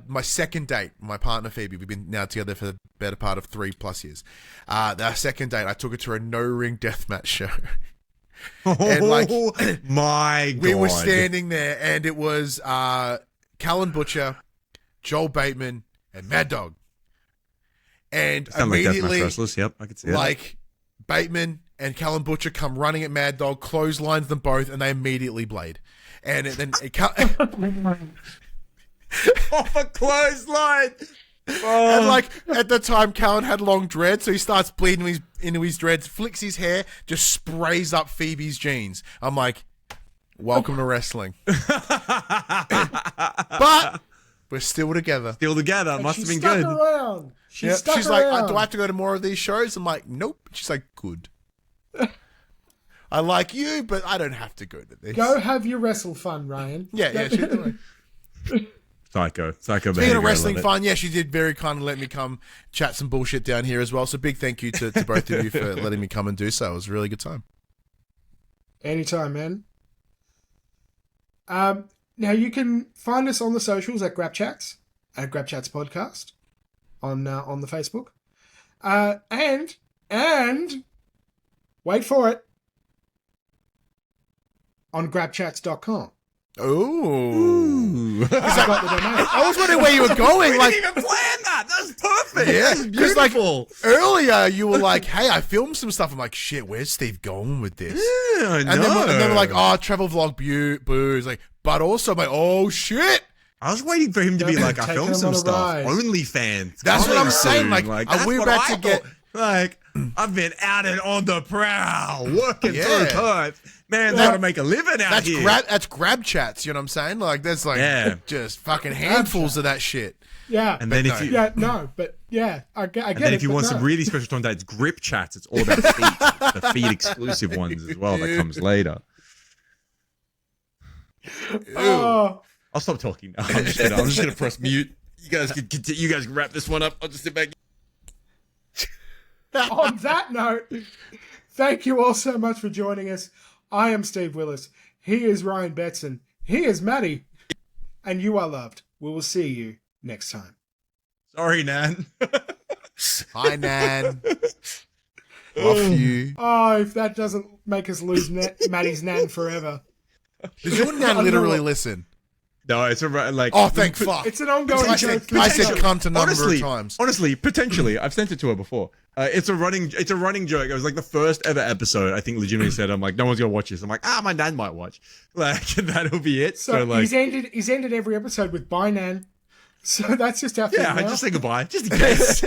S3: my second date, my partner Phoebe. We've been now together for the better part of 3+ years. Our second date, I took her to a no-ring deathmatch show. And like,
S4: my God.
S3: We were standing there, and it was Callan Butcher, Joel Bateman, and Mad Dog. And immediately,
S4: like wrestlers. Yep, I could see
S3: like Bateman and Callan Butcher come running at Mad Dog, clotheslines them both, and they immediately blade. And then
S4: off a clothesline.
S3: And like at the time, Callan had long dreads, so he starts bleeding into his dreads, flicks his hair, just sprays up Phoebe's jeans. I'm like, welcome to wrestling. But we're still together.
S4: Still together.
S2: And
S4: must have been
S2: stuck
S4: good.
S2: Around. She's
S3: like, do I have to go to more of these shows? I'm like, nope. She's like, good. I like you, but I don't have to go to this.
S2: Go have your wrestle fun, Ryan.
S3: Yeah.
S4: Psycho
S3: Speaking
S4: behavior,
S3: of wrestling fun, yeah, she did very kindly let me come chat some bullshit down here as well. So big thank you to both of you for letting me come and do so. It was a really good time.
S2: Anytime, man. Now you can find us on the socials at GrapChats, at GrapChats Podcast on the Facebook, and wait for it, on GrapChats.com.
S3: Oh,
S2: I
S3: was wondering where you were going.
S4: We
S3: like,
S4: didn't even plan that. That's perfect.
S3: Yeah,
S4: that's beautiful.
S3: Like, earlier you were like, "Hey, I filmed some stuff." I'm like, "Shit, where's Steve going with this?"
S4: Yeah, I know.
S3: And then we're like, "Oh, travel vlog, boo." It's like, but also, I'm like, "Oh shit."
S4: I was waiting for him to be like, I filmed some stuff. OnlyFans.
S3: That's what I'm saying. Like, are we about to get?
S4: Like, I've been out and on the prowl, working through Perth. Man, got to make a living out here.
S3: That's GrapChats, you know what I'm saying? Like, there's like just fucking handfuls of that shit.
S2: Yeah.
S4: And then if you...
S2: I get it.
S4: And then if you want some really special content, it's GripChats. It's all about feet. The feed exclusive ones as well that comes later.
S2: Oh.
S4: I'll stop talking now. I'm just gonna press mute. You guys can wrap this one up. I'll just sit back.
S2: On that note, thank you all so much for joining us. I am Steve Willis. He is Ryan Betson. He is Matty, and you are loved. We will see you next time.
S4: Sorry, Nan.
S3: Hi, Nan. Love you.
S2: Oh, if that doesn't make us lose Matty's Nan forever.
S3: Does your Nan literally listen?
S4: No, it's a like.
S3: Oh, thank fuck.
S2: It's an ongoing
S3: I
S2: joke.
S3: said cunt a number of times.
S4: Honestly, potentially, I've sent it to her before. It's a running joke. It was like the first ever episode. I think legitimately said, I'm like, no one's gonna watch this. I'm like, my Nan might watch. Like that'll be it.
S2: So
S4: like,
S2: he's ended every episode with bye Nan. So that's just our thing
S4: yeah,
S2: now.
S4: just say goodbye, just in case.